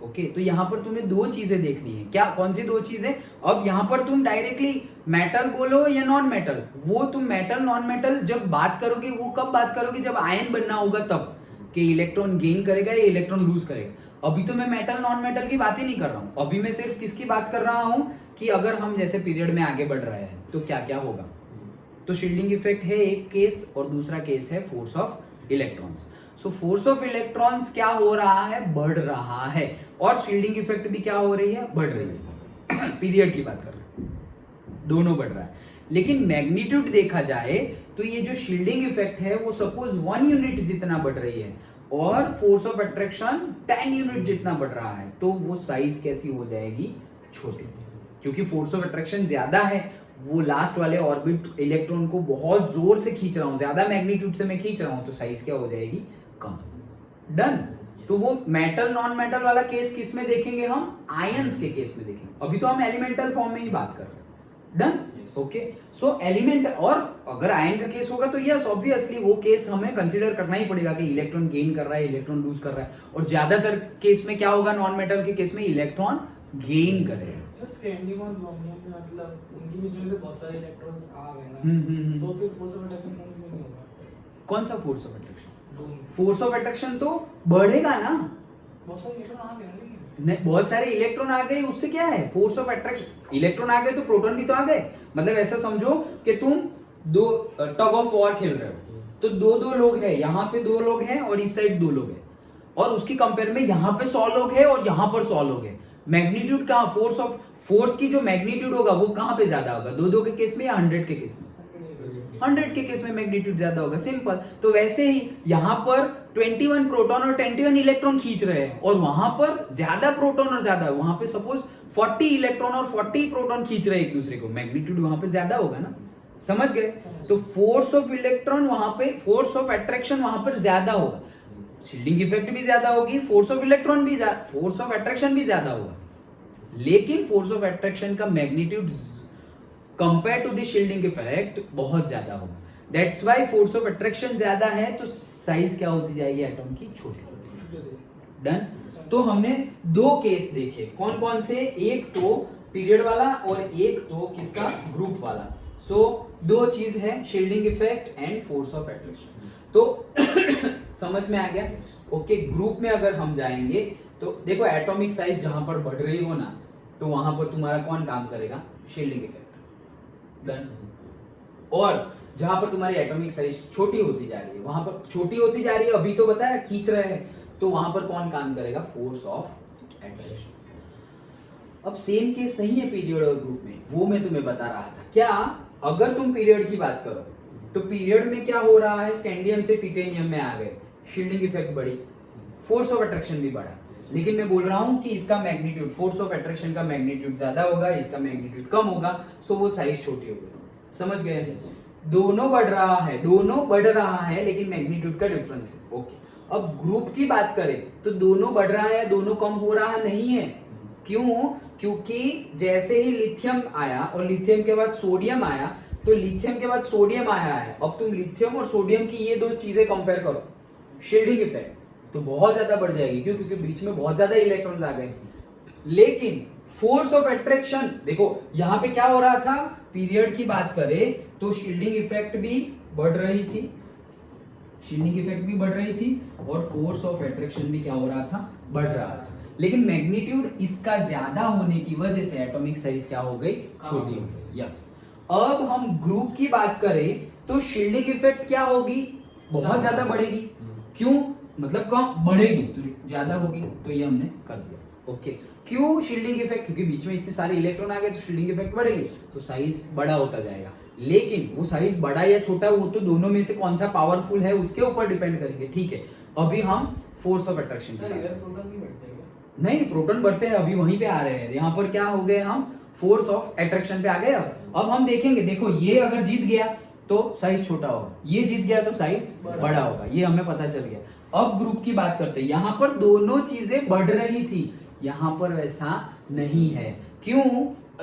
ओके, तो यहाँ पर तुम्हें दो चीजें देखनी है। क्या? कौन सी दो चीजें? अब यहाँ पर तुम डायरेक्टली मेटल बोलो या नॉन मेटल, वो तुम मेटल नॉन मेटल जब बात करोगे, वो कब बात करोगे? जब आयन बनना होगा तब, कि इलेक्ट्रॉन गेन करेगा या इलेक्ट्रॉन लूज करेगा। अभी तो मैं मेटल नॉन मेटल की बात ही नहीं कर रहा हूँ, अभी मैं सिर्फ किसकी बात कर रहा हूँ कि अगर हम जैसे पीरियड में आगे बढ़ रहे हैं तो क्या क्या होगा। तो शील्डिंग इफेक्ट है एक केस, और दूसरा केस है force of electrons. So force of electrons क्या हो रहा है? बढ़ रहा है, और शील्डिंग इफेक्ट भी क्या हो रही है? बढ़ रही है। पीरियड की बात कर रहे हैं, दोनों बढ़ रहा है। लेकिन मैग्नीट्यूड देखा जाए तो ये जो शील्डिंग इफेक्ट है वो सपोज 1 यूनिट जितना बढ़ रही है और फोर्स ऑफ अट्रैक्शन 10 यूनिट जितना बढ़ रहा है, तो वो साइज कैसी हो जाएगी? छोटी, क्योंकि फोर्स ऑफ अट्रैक्शन ज्यादा है, वो लास्ट वाले ऑर्बिट इलेक्ट्रॉन को बहुत जोर से खींच रहा हूं, ज्यादा मैग्नीट्यूड से मैं खींच रहा हूं, तो साइज क्या हो जाएगी? कम। डन। तो वो मेटल नॉन मेटल वाला केस किस में देखेंगे हम? आयंस के केस में देखेंगे। अभी तो हम एलिमेंटल फॉर्म में ही बात कर रहे हैं। डन। ओके, सो एलिमेंट, और अगर आयन का केस होगा तो यस ऑब्वियसली वो केस हमें कंसीडर करना ही पड़ेगा कि इलेक्ट्रॉन गेन कर रहा है, इलेक्ट्रॉन लूज कर रहा है, और ज्यादातर केस में क्या होगा? नॉन मेटल के केस में इलेक्ट्रॉन गेन करेगा। स्कैंडियम और ब्रोमीन में मतलब उनकी बीच में से बहुत सारे इलेक्ट्रॉन्स आ गए ना, तो फिर फोर्स ऑफ अट्रैक्शन कौन नहीं होगा? कौन सा force of attraction? Force of attraction तो बढ़ेगा ना, बहुत सारे इलेक्ट्रॉन आ गए ना। नहीं, बहुत सारे इलेक्ट्रॉन आ गए, उससे क्या है? Force of attraction. इलेक्ट्रॉन आ गए तो प्रोटॉन भी तो आ गए। मतलब ऐसा समझो कि तुम दो टग ऑफ वॉर खेल रहे हो, तो दो लोग हैं, यहाँ पे 2 लोग हैं और इस साइड 2 लोग हैं, और उसकी कंपेयर में यहाँ पे 100 लोग हैं और यहाँ पर 100 लोग हैं। मैग्नीट्यूड कहाँ? फोर्स की जो मैग्नीट्यूड होगा वो कहाँ पे ज्यादा होगा? 2 के केस में या 100 के केस में? 100 के केस में मैग्नीट्यूड ज्यादा होगा, सिंपल। तो वैसे ही यहाँ पर 21 प्रोटॉन और 21 इलेक्ट्रॉन खींच रहे हैं और वहां पर ज्यादा प्रोटॉन और ज्यादा, वहां पे सपोज 40 इलेक्ट्रॉन और 40 प्रोटॉन खींच रहे हैं एक दूसरे को, मैग्नीट्यूड वहां पे ज्यादा होगा ना, समझ गए? तो फोर्स ऑफ इलेक्ट्रॉन वहां पे, फोर्स ऑफ अट्रैक्शन वहां पर ज्यादा होगा, शील्डिंग इफेक्ट भी ज्यादा होगी, फोर्स ऑफ इलेक्ट्रॉन भी, फोर्स ऑफ अट्रैक्शन भी ज्यादा होगा, लेकिन फोर्स ऑफ अट्रैक्शन का magnitude compare to the shielding effect बहुत ज्यादा होगा। That's why force of attraction ज्यादा है तो साइज क्या होती जाएगी एटॉम की, छोटी। डन। तो हमने दो केस देखे, कौन कौन से, एक तो पीरियड वाला और एक तो किसका, ग्रुप वाला। सो दो चीज है, shielding effect and force of attraction. तो समझ में आ गया? ओके, ग्रुप में अगर हम जाएंगे तो देखो एटॉमिक साइज जहां पर बढ़ रही हो ना, तो वहां पर तुम्हारा कौन काम करेगा, शील्डिंग इफेक्ट। डन। और जहां पर तुम्हारी एटॉमिक साइज छोटी होती जा रही है, वहां पर छोटी होती जा रही है, अभी तो बताया खींच रहे हैं, तो वहां पर कौन काम करेगा, फोर्स ऑफ अट्रैक्शन। अब सेम केस नहीं है पीरियड और ग्रुप में, वो मैं तुम्हें बता रहा था। क्या, अगर तुम पीरियड की बात करो तो पीरियड में क्या हो रहा है, स्कैंडियम से टिटेनियम में आ गए, शील्डिंग इफेक्ट बढ़ी, फोर्स ऑफ अट्रैक्शन भी बढ़ा, लेकिन मैं बोल रहा हूं कि इसका मैग्नीट्यूड, फोर्स ऑफ अट्रैक्शन का मैग्नीट्यूड ज्यादा होगा, इसका मैग्नीट्यूड कम होगा, सो वो साइज छोटी हो गई। समझ गए? दोनों बढ़ रहा है, दोनों बढ़ रहा है, लेकिन मैग्नीट्यूड का डिफरेंस है। ओके, अब ग्रुप की बात करें तो दोनों बढ़ रहा है, दोनों कम हो रहा नहीं है। क्यों? क्योंकि जैसे ही लिथियम आया और लिथियम के बाद सोडियम आया, तो लिथियम के बाद सोडियम आया है, अब तुम लिथियम और सोडियम की ये दो चीजें कंपेयर करो, शील्डिंग इफेक्ट तो बहुत ज्यादा बढ़ जाएगी। क्यों? क्योंकि बीच में बहुत ज्यादा इलेक्ट्रॉन्स आ गए। लेकिन फोर्स ऑफ अट्रैक्शन, देखो यहां पे क्या हो रहा था, पीरियड की बात करें तो शील्डिंग इफेक्ट भी बढ़ रही थी, शील्डिंग इफेक्ट भी बढ़ रही थी और फोर्स ऑफ अट्रैक्शन भी क्या हो रहा था, बढ़ रहा था। लेकिन मैग्नीट्यूड इसका ज्यादा होने की वजह से एटॉमिक साइज क्या हो गई, छोटी हो गई। यस। अब हम ग्रुप की बात करें तो शील्डिंग इफेक्ट क्या होगी, बहुत ज्यादा बढ़ेगी। क्यों? मतलब कम बढ़ेगी तो ज्यादा होगी, तो ये हमने कर दिया। ओके, क्यों शील्डिंग इफेक्ट? क्योंकि बीच में इतने सारे इलेक्ट्रॉन आ गए तो शील्डिंग इफेक्ट बढ़ेगी, तो साइज बड़ा होता जाएगा। लेकिन वो साइज बड़ा या छोटा, वो तो दोनों में से कौन सा पावरफुल है उसके ऊपर डिपेंड करेंगे। ठीक है, अभी हम फोर्स ऑफ अट्रैक्शन की बात करें। प्रोटॉन नहीं बढ़ते क्या? नहीं, प्रोटॉन बढ़ते हैं, अभी वहीं पे आ रहे हैं। यहाँ पर क्या हो गए, हम फोर्स ऑफ अट्रैक्शन पे आ गए। अब हम देखेंगे, देखो ये अगर जीत गया तो साइज छोटा होगा, ये जीत गया तो साइज बड़ा होगा, ये हमें पता चल गया। अब ग्रुप की बात करते हैं, यहाँ पर दोनों चीजें बढ़ रही थी, यहाँ पर वैसा नहीं है। क्यों?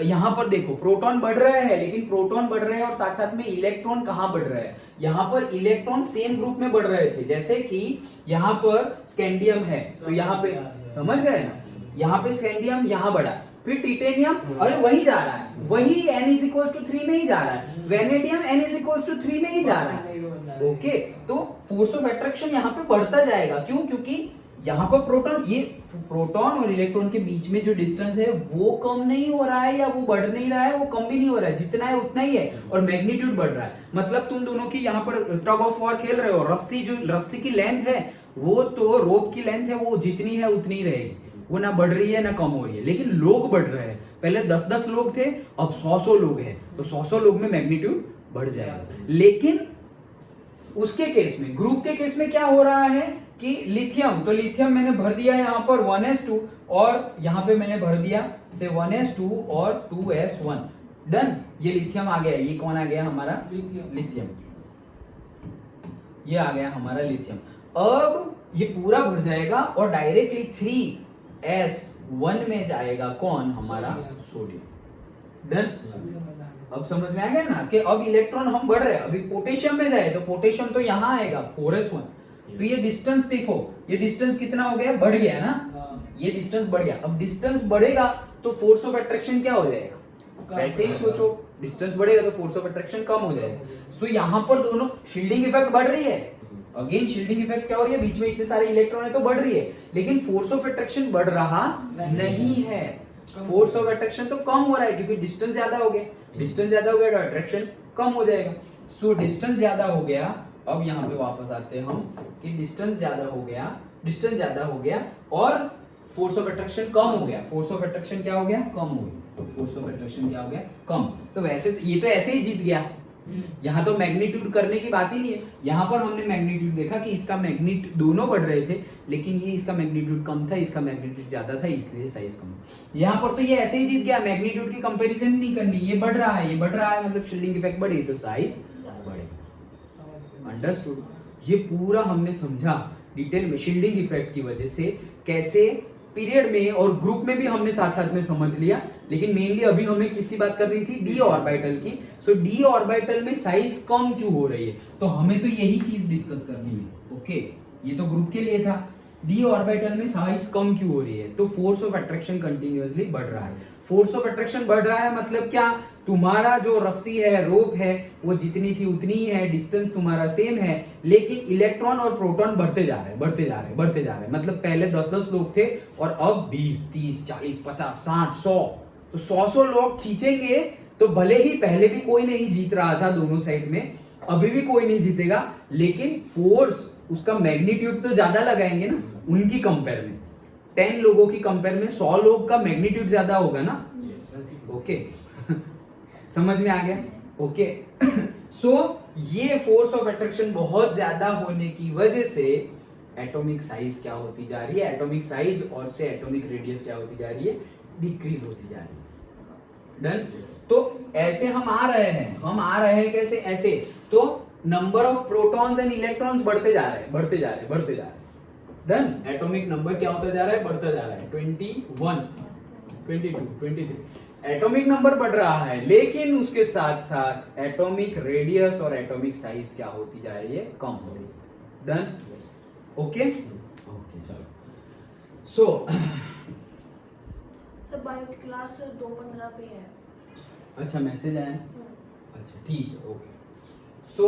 यहाँ पर देखो प्रोटॉन बढ़ रहे हैं, लेकिन प्रोटॉन बढ़ रहे हैं और साथ साथ में इलेक्ट्रॉन कहाँ बढ़ रहे हैं, यहाँ पर इलेक्ट्रॉन सेम ग्रुप में बढ़ रहे थे। जैसे कि यहाँ पर स्कैंडियम है तो यहाँ पे, समझ गए ना, यहाँ पे स्कैंडियम यहाँ बढ़ा, फिर टिटेनियम, अरे वही जा रहा है, वही N=3 में ही जा रहा है, वेनेडियम N=3 में ही जा रहा है। ओके, तो फोर्स ऑफ अट्रैक्शन यहाँ पे बढ़ता जाएगा। क्यों? क्योंकि यहाँ पर प्रोटॉन, ये प्रोटॉन और इलेक्ट्रॉन के बीच में जो डिस्टेंस है वो कम नहीं हो रहा है, या वो बढ़ नहीं रहा है, वो कम भी नहीं हो रहा है, जितना है उतना ही है, और मैग्नीट्यूड बढ़ रहा है। मतलब तुम दोनों की यहाँ पर टग ऑफ वॉर खेल रहे हो, रस्सी, जो रस्सी की लेंथ है वो तो रोप की लेंथ है, वो जितनी है उतनी ही रहेगी, वो ना बढ़ रही है ना कम हो रही है। लेकिन लोग बढ़ रहे हैं, पहले 10-10 लोग थे, अब 100-100 लोग हैं, तो 100-100 लोग में मैग्नीट्यूड बढ़ जाएगा। लेकिन उसके केस में, ग्रुप के केस में क्या हो रहा है कि लिथियम, तो लिथियम मैंने भर दिया यहाँ पर 1s2, और यहाँ पे मैंने भर दिया से 1s2 और 2s1। डन, ये लिथियम आ गया। ये कौन आ गया हमारा, लिथियम, ये आ गया हमारा लिथियम। अब ये पूरा भर जाएगा और डायरेक्टली 3s1 में जाएगा कौन, हमारा सोडियम। डन, अब समझ में आ गया ना कि अब इलेक्ट्रॉन हम बढ़ रहे हैं। अभी पोटेशियम में जाए तो पोटेशियम तो यहाँ आएगा 4s1, तो ये डिस्टेंस देखो, ये डिस्टेंस कितना हो गया, बढ़ गया ना, ये डिस्टेंस बढ़ गया। अब डिस्टेंस बढ़ेगा तो फोर्स ऑफ अट्रैक्शन क्या हो जाएगा, वैसे ही सोचो, डिस्टेंस बढ़ेगा तो फोर्स ऑफ अट्रैक्शन कम हो जाएगा। सो यहाँ पर दोनों, शील्डिंग इफेक्ट बढ़ रही है, अगेन शील्डिंग इफेक्ट क्या हो रही है, बीच में इतने सारे इलेक्ट्रॉन है तो बढ़ रही है, लेकिन फोर्स ऑफ अट्रैक्शन बढ़ रहा नहीं है। फोर्स ऑफ अट्रैक्शन तो कम हो रहा है, क्योंकि डिस्टेंस ज्यादा हो गया, डिस्टेंस ज्यादा हो गया तो अट्रैक्शन कम हो जाएगा। सो डिस्टेंस ज्यादा हो गया। अब यहाँ पे वापस आते हैं हम कि डिस्टेंस ज्यादा हो गया, डिस्टेंस ज्यादा हो गया और फोर्स ऑफ अट्रैक्शन कम हो गया। फोर्स ऑफ अट्रैक्शन क्या हो गया, कम हो गया। तो फोर्स ऑफ अट्रैक्शन क्या हो गया, कम। तो वैसे ये तो ऐसे ही जीत गया, यहाँ तो मैग्नीट्यूड करने की बात ही नहीं है। यहाँ पर हमने मैग्नीट्यूड देखा कि इसका मैग्नीट्यूड दोनों बढ़ रहे थे, लेकिन ये इसका मैग्नीट्यूड कम था, इसका मैग्नीट्यूड ज्यादा था, इसलिए साइज कम। यहाँ पर तो ये ऐसे ही जीत गया, मैग्नीट्यूड की कंपैरिजन नहीं करनी, ये बढ़ रहा है, ये बढ़ रहा है, मतलब शील्डिंग इफेक्ट बढ़ी तो साइज बढ़ेगा। अंडरस्टूड? ये पूरा हमने समझा डिटेल में शील्डिंग इफेक्ट की वजह से कैसे पीरियड में और ग्रुप में भी हमने साथ साथ में समझ लिया, लेकिन मेनली अभी हमें किसकी बात कर रही थी? डी ऑर्बिटल की। सो डी ऑर्बिटल में साइज कम क्यों हो रही है, तो हमें तो यही चीज डिस्कस करनी है। ओके, ये तो ग्रुप के लिए था। डी ऑर्बिटल में साइज कम क्यों हो रही है? तो फोर्स ऑफ अट्रैक्शन कंटिन्यूअसली बढ़ रहा है। फोर्स ऑफ अट्रैक्शन बढ़ रहा है मतलब क्या? तुम्हारा जो रस्सी है, रोप है, वो जितनी थी उतनी ही है, डिस्टेंस तुम्हारा सेम है, लेकिन इलेक्ट्रॉन और प्रोटॉन बढ़ते जा रहे हैं, बढ़ते जा रहे हैं, बढ़ते जा रहे हैं। मतलब पहले 10-10 लोग थे और अब 20, 30, 40, 50, 60, 100, तो 100 लोग खींचेंगे तो भले ही पहले भी कोई नहीं जीत रहा था दोनों साइड में, अभी भी कोई नहीं जीतेगा, लेकिन फोर्स उसका मैग्नीट्यूड तो ज्यादा लगाएंगे ना उनकी कंपेयर में। 10 लोगों की कंपेयर में 100 लोग का मैग्नीट्यूड ज्यादा होगा ना। ओके समझ में आ गया? ओके सो ये फोर्स ऑफ अट्रैक्शन बहुत ज्यादा होने की वजह से एटॉमिक साइज क्या होती जा रही है? एटॉमिक साइज और से एटॉमिक रेडियस क्या होती जा रही है? डिक्रीज होती जा रही है। डन? तो ऐसे हम आ रहे हैं कैसे? ऐसे तो number of protons and electrons बढ़ते जा रहे हैं, बढ़ते जा रहे हैं, बढ़ते जा रहे हैं। डन? एटॉमिक नंबर क्या होता जा रहा है? बढ़ता जा रहा है। 21, 22, 23 एटॉमिक नंबर बढ़ रहा है, लेकिन उसके साथ साथ एटॉमिक रेडियस और एटॉमिक साइज क्या होती जा रही है? कम हो रही है। डन? ओके ओके चलो। सो सब बायो की क्लास 2:15 पे है। अच्छा मैसेज आया? अच्छा ठीक है, ओके। सो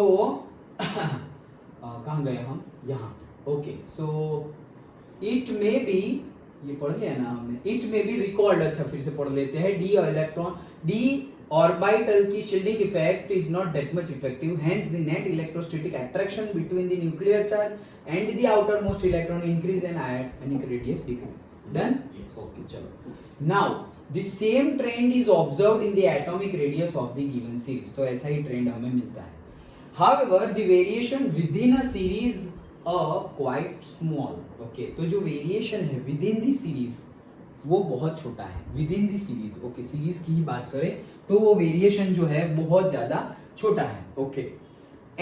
कहाँ गए हम? यहाँ। ओके सो इट में भी, ये पढ़ लिया ना हमने, इट में बी रिकॉल्ड। अच्छा फिर से पढ़ लेते हैं। डी इलेक्ट्रॉन, डी ऑर्बिटल की shielding effect is not that much effective, hence the net electrostatic attraction between the nuclear charge and the outermost electron increase and ionic radius decrease. Done? Okay चलो। Now the same trend is observed in the atomic radius of the given series. तो ऐसा ही trend हमें मिलता है। However, the variation within a series quite small. Okay, तो जो variation है within the series वो बहुत छोटा है। within the series, okay, series की ही बात करें तो वो वेरिएशन जो है बहुत ज्यादा छोटा है। okay.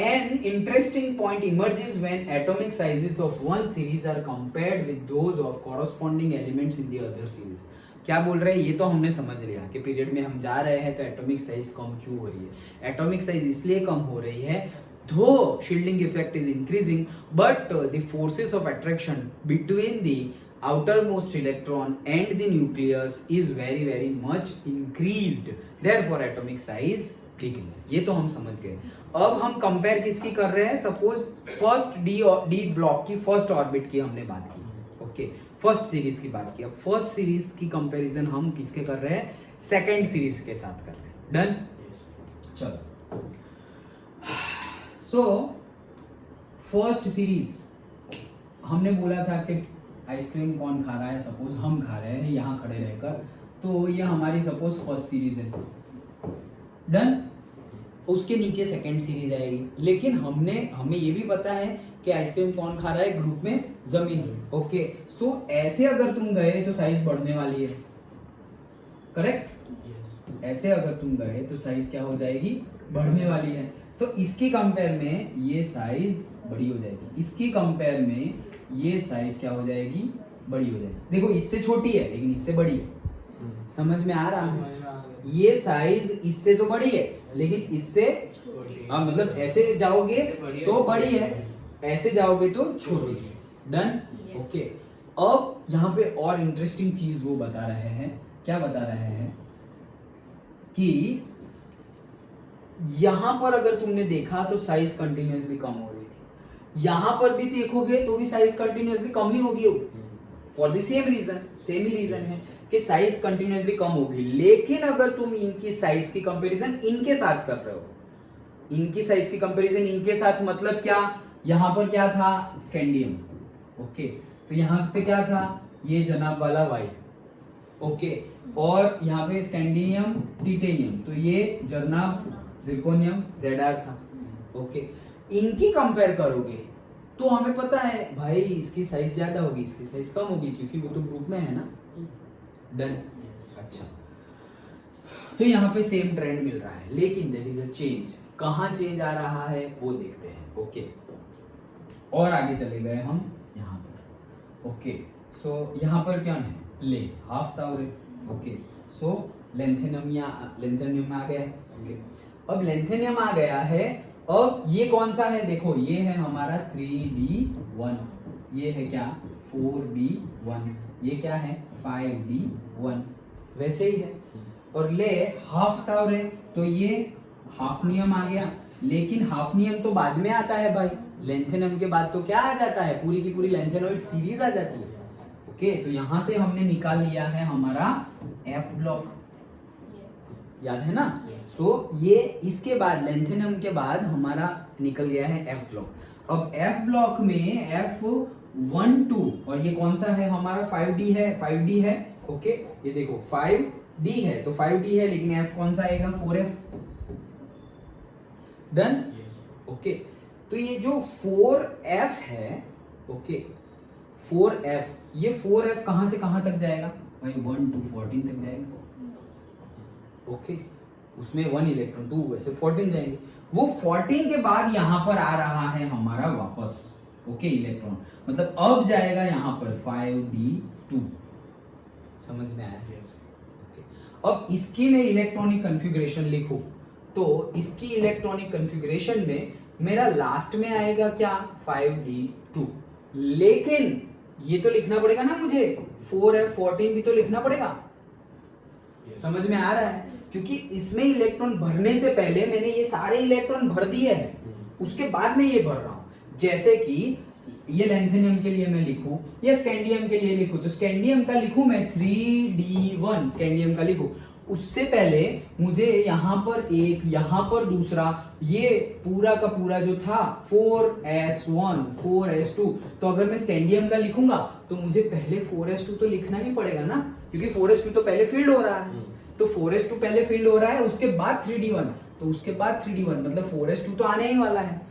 An interesting point emerges when atomic sizes of one series are compared with those of corresponding elements in the other series. क्या बोल रहे हैं? ये तो हमने समझ लिया कि पीरियड में हम जा रहे हैं तो एटॉमिक साइज कम क्यों हो रही है। एटॉमिक साइज इसलिए कम हो रही है though shielding effect is increasing, but the forces of attraction between the outermost electron and the nucleus is very very much increased, therefore atomic size decrease. ये तो हम समझ गए। अब हम कंपेयर किसकी कर रहे हैं? सपोज फर्स्ट डी ब्लॉक की फर्स्ट ऑर्बिट की हमने बात की। ओके, फर्स्ट सीरीज की बात की। अब फर्स्ट सीरीज की कंपैरिजन हम किसके कर रहे हैं? सेकंड सीरीज के साथ कर रहे हैं। डन? चलो। सो फर्स्ट सीरीज हमने बोला था कि आइसक्रीम कौन खा रहा है? सपोज हम खा रहे हैं यहाँ खड़े रहकर, तो ये हमारी सपोज फर्स्ट सीरीज है। डन? उसके नीचे सेकंड सीरीज आएगी, लेकिन हमें ये भी पता है कि आइसक्रीम कौन खा रहा है ग्रुप में? जमीन। ओके, सो ऐसे अगर तुम गए तो साइज बढ़ने वाली है, करेक्ट? ऐसे अगर तुम गए तो साइज क्या हो जाएगी? बढ़ने वाली है। सो इसकी कंपेयर में ये साइज बड़ी हो जाएगी, इसकी कंपेयर में ये साइज क्या हो जाएगी? बड़ी हो जाएगी। देखो इससे छोटी है लेकिन इससे बड़ी है। समझ में आ रहा है? ये साइज इससे तो बड़ी है लेकिन इससे मतलब ऐसे जाओगे तो बड़ी है, ऐसे जाओगे तो छोटी है। डन? ओके। अब यहाँ पे और इंटरेस्टिंग चीज वो बता रहे हैं। क्या बता रहे हैं? कि यहां पर अगर तुमने देखा तो साइज कंटिन्यूअसली कम हो रही थी, यहां पर भी देखोगे तो भी साइज कंटिन्यूअसली कम ही होगी for the same reason. Same ही रीजन है कि साइज कंटिन्यूअसली कम होगी, लेकिन अगर तुम इनकी साइज की कंपैरिजन इनके साथ कर रहे हो, इनकी साइज की कंपैरिजन इनके साथ मतलब क्या? यहां पर क्या था? स्कैंडियम। ओके, तो यहां पे क्या था? ये जनाब वाला वाई। ओके, और यहाँ पे स्कैंडियम टिटेनियम, तो ये जिरकोनियम Zr था। ओके, इनकी कंपेयर करोगे तो हमें पता है भाई इसकी साइज ज्यादा होगी, इसकी साइज कम होगी, क्योंकि वो तो ग्रुप में है ना। डन। अच्छा, तो यहाँ पे सेम ट्रेंड मिल रहा है, लेकिन देयर इज अ चेंज। कहाँ चेंज आ रहा है वो देखते हैं। ओके, और आगे चले गए हम यहाँ पर। ओके, सो यहाँ पर क्या है, ले हाफ ताउरे। ओके, सो लेंथेनियम आ गया है। ओके, अब लेंथेनियम आ गया है। अब ये कौन सा है, देखो ये है हमारा 3D1, ये है क्या 4D1, ये क्या है 5D1, वैसे ही है। और ले हाफ ताउरे, तो ये हाफनियम आ गया, लेकिन हाफनियम तो बाद में आता है भाई, लेंथेनियम के बाद तो क्या आ जाता है, पूरी की पूरी लेंथेनॉइड सीरीज आ जाती है। ओके, तो यहां से हमने निकाल लिया है हमारा एफ ब्लॉक, याद है ना। सो ये इसके बाद लेंथेनियम के बाद हमारा निकल गया है एफ ब्लॉक। अब एफ ब्लॉक में F12, और ये कौन सा है हमारा 5D है। ओके, ये देखो 5D है तो 5D है, लेकिन F कौन सा आएगा 4F। डन। ओके, तो ये जो 4F है, ओके 4F, ये 4F कहां से कहां तक जाएगा भाई, 1 to 14 तक जाएगा। ओके, उसमें 1 इलेक्ट्रॉन, 2 वैसे 14 जाएंगे। वो 14 के बाद यहां पर आ रहा है हमारा वापस, ओके इलेक्ट्रॉन, मतलब अब जाएगा यहां पर 5D2। समझ में आया? ओके, अब इसकी मैं इलेक्ट्रॉनिक कॉन्फ़िगरेशन लिखूं तो इसकी इलेक्ट्रॉनिक कॉन्फ़िगरेशन में मेरा लास्ट में आएगा क्या 5D2, लेकिन ये तो लिखना पड़ेगा ना मुझे 4F14 भी तो लिखना पड़ेगा। समझ में आ रहा है? क्योंकि इसमें इलेक्ट्रॉन भरने से पहले मैंने ये सारे इलेक्ट्रॉन भर दिए हैं, उसके बाद में ये भर रहा हूं। जैसे कि ये लेंथेनियम के लिए मैं लिखूं या स्कैंडियम के लिए लिखूं, तो स्कैंडियम का लिखूं मैं 3D1 स्कैंडियम का लिखूं, उससे पहले मुझे यहाँ पर एक, यहाँ पर दूसरा, ये पूरा का पूरा जो था 4S1 4S2, तो अगर मैं स्कैंडियम का लिखूंगा तो मुझे पहले 4S2 तो लिखना ही पड़ेगा ना, क्योंकि 4S2 तो पहले फील्ड हो रहा है। तो 4S2 पहले फील्ड हो रहा है, उसके बाद 3D1, तो उसके बाद 3D1 मतलब 4S2 तो आने ही वाला है।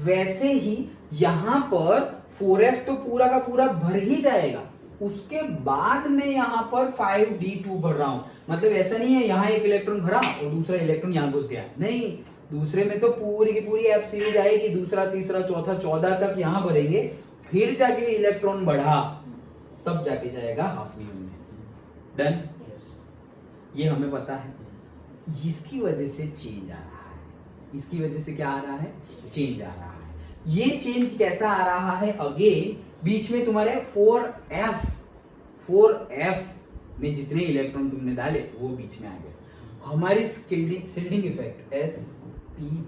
वैसे ही यहाँ पर 4F तो पूरा का पूरा भर ही जाएगा, उसके बाद में यहाँ पर 5D2 भर रहा हूं। मतलब ऐसा नहीं है यहाँ एक इलेक्ट्रॉन भरा और दूसरा इलेक्ट्रॉन यहाँ घुस गया, नहीं, दूसरे में तो पूरी की पूरी F सीरीज आएगी, दूसरा तीसरा चौथा 14 तक यहाँ भरेंगे, फिर जाके इलेक्ट्रॉन बढ़ा तब जाके जाएगा हाफनियम में। डन। ये हमें पता है। इसकी वजह से चेंज आ रहा है, इसकी वजह से क्या आ रहा है, चेंज आ रहा है। ये चेंज कैसा आ रहा है, अगेन बीच में तुम्हारे 4F में जितने इलेक्ट्रॉन तुमने डाले वो बीच में आ गए। हमारी शिल्डिंग इफेक्ट SPDF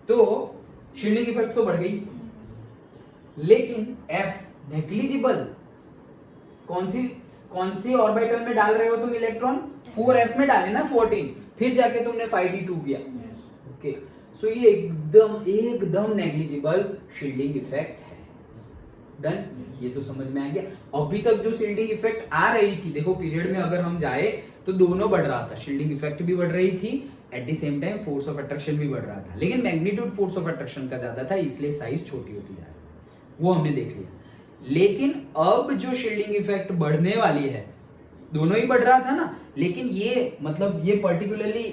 तो शिल्डिंग इफेक्ट तो बढ़ गई, लेकिन F नेग्लिजिबल। कौन सी ऑर्बिटल में डाल रहे हो तुम इलेक्ट्रॉन, 4F में डाले ना 14, फिर जाके तुमने 5D2 किया। ओके, सो ये एकदम नेग्लिजिबल शील्डिंग इफेक्ट है। डन। ये तो समझ में आ गया। अभी तक जो शील्डिंग इफेक्ट आ रही थी, देखो पीरियड में अगर हम जाए तो दोनों बढ़ रहा था, शील्डिंग इफेक्ट भी बढ़ रही थी, eight the same time force of attraction भी बढ़ रहा था, लेकिन मैग्नीट्यूड फोर्स ऑफ अट्रैक्शन का ज्यादा था, इसलिए साइज छोटी होती जा रही है, वो हमने देख लिया। लेकिन अब जो शील्डिंग इफेक्ट बढ़ने वाली है, दोनों ही बढ़ रहा था ना, लेकिन ये मतलब ये पर्टिकुलरली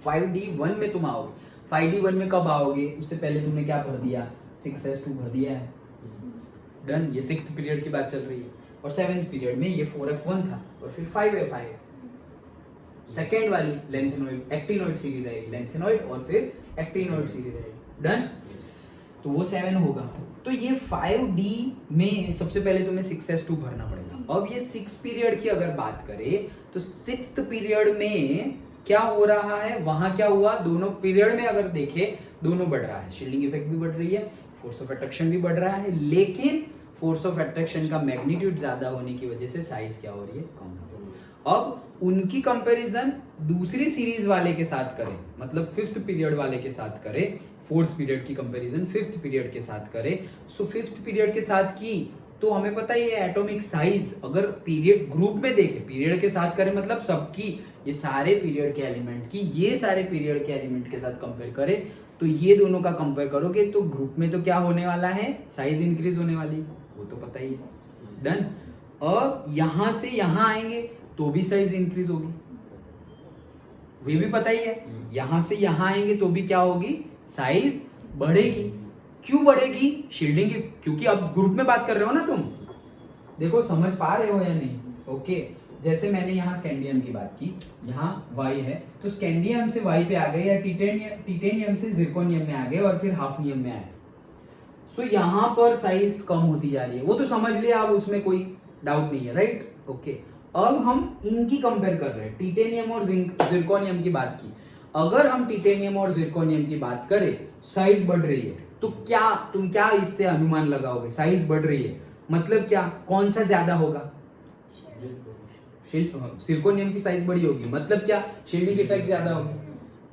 5D1 में तुम आओगे। 5D1 में कब आओगे, उससे पहले तुमने क्या भर दिया, 6S2 भर दिया है। डन। ये 6th पीरियड की बात चल रही है, और 7th पीरियड में ये 4F1 था और फिर 5F आएगा, सेकेंड वाली लेंथेनॉइड एक्टिनॉइड सीरीज आएगी, लेंथेनॉइड और फिर एक्टिनॉइड सीरीज आएगी। डन। तो वो 7 होगा। तो ये 5D में सबसे पहले तुम्हें 6S2 भरना पड़ेगा। अब ये 6 पीरियड की अगर बात करें तो 6th पीरियड में क्या हो रहा है, वहां क्या हुआ, दोनों पीरियड में अगर देखे दोनों बढ़ रहा है, शील्डिंग इफेक्ट भी बढ़ रही है, फोर्स ऑफ अट्रैक्शन भी बढ़ रहा है, लेकिन फोर्स ऑफ अट्रैक्शन का मैग्नीट्यूड ज्यादा होने की वजह से साइज क्या हो रही है, कम हो रही है। अब उनकी कंपैरिजन दूसरी सीरीज वाले के साथ करें, मतलब 5th पीरियड वाले के साथ करें, 4th पीरियड की कंपैरिजन 5th पीरियड के साथ करें, सो 5th पीरियड के साथ की तो हमें पता ही है एटॉमिक साइज अगर पीरियड ग्रुप में देखें, पीरियड के साथ करें मतलब सबकी, ये सारे पीरियड के एलिमेंट की ये सारे पीरियड के एलिमेंट के साथ कंपेयर करें तो ये दोनों का कंपेयर करोगे तो ग्रुप में तो क्या होने वाला है, साइज इंक्रीज होने वाली, वो तो पता ही है। डन। अब यहां से यहां आएंगे तो भी साइज इंक्रीज होगी, वे भी पता ही है। यहां से यहां आएंगे तो भी क्या होगी, साइज बढ़ेगी। क्यों बढ़ेगी, शील्डिंग की, क्योंकि अब ग्रुप में बात कर रहे हो ना तुम, देखो समझ पा रहे हो या नहीं। ओके, जैसे मैंने यहाँ स्कैंडियम की बात की, यहाँ Y है तो स्कैंडियम से Y पे आ गए, या टिटेनियम से जिरकोनियम में आ गए और फिर हाफनियम में आए। सो यहाँ पर साइज कम होती जा रही है, वो तो समझ लिया, अब उसमें कोई डाउट नहीं है, राइट। ओके, अब हम इनकी कंपेयर कर रहे हैं, टिटेनियम और जिरकोनियम की बात की। अगर हम टिटेनियम और जिरकोनियम की बात करें, साइज बढ़ रही है, तो क्या तुम क्या इससे अनुमान लगाओगे, साइज बढ़ रही है मतलब क्या, कौन सा ज्यादा होगा, सिरकोनियम की साइज बड़ी होगी, मतलब क्या, शील्डिंग इफेक्ट ज्यादा होगी।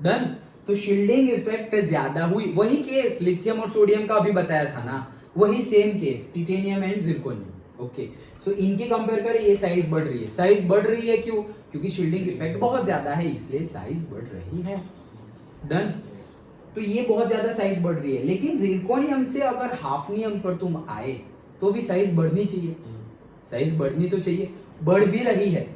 डन। तो शील्डिंग इफेक्ट ज्यादा हुई, वही केस लिथियम और सोडियम का अभी बताया था ना, वही same case titanium and zirconium. Okay, so इनकी कंपेयर करें, ये साइज बढ़ रही है, साइज बढ़ रही है क्यों, क्योंकि शील्डिंग इफेक्ट बहुत ज्यादा है इसलिए साइज बढ़ रही है। डन। तो ये बहुत ज्यादा साइज बढ़ रही है, लेकिन जिरकोनियम से अगर हाफनियम पर तुम आए तो भी साइज बढ़नी चाहिए, साइज बढ़नी तो चाहिए, बढ़ भी रही है,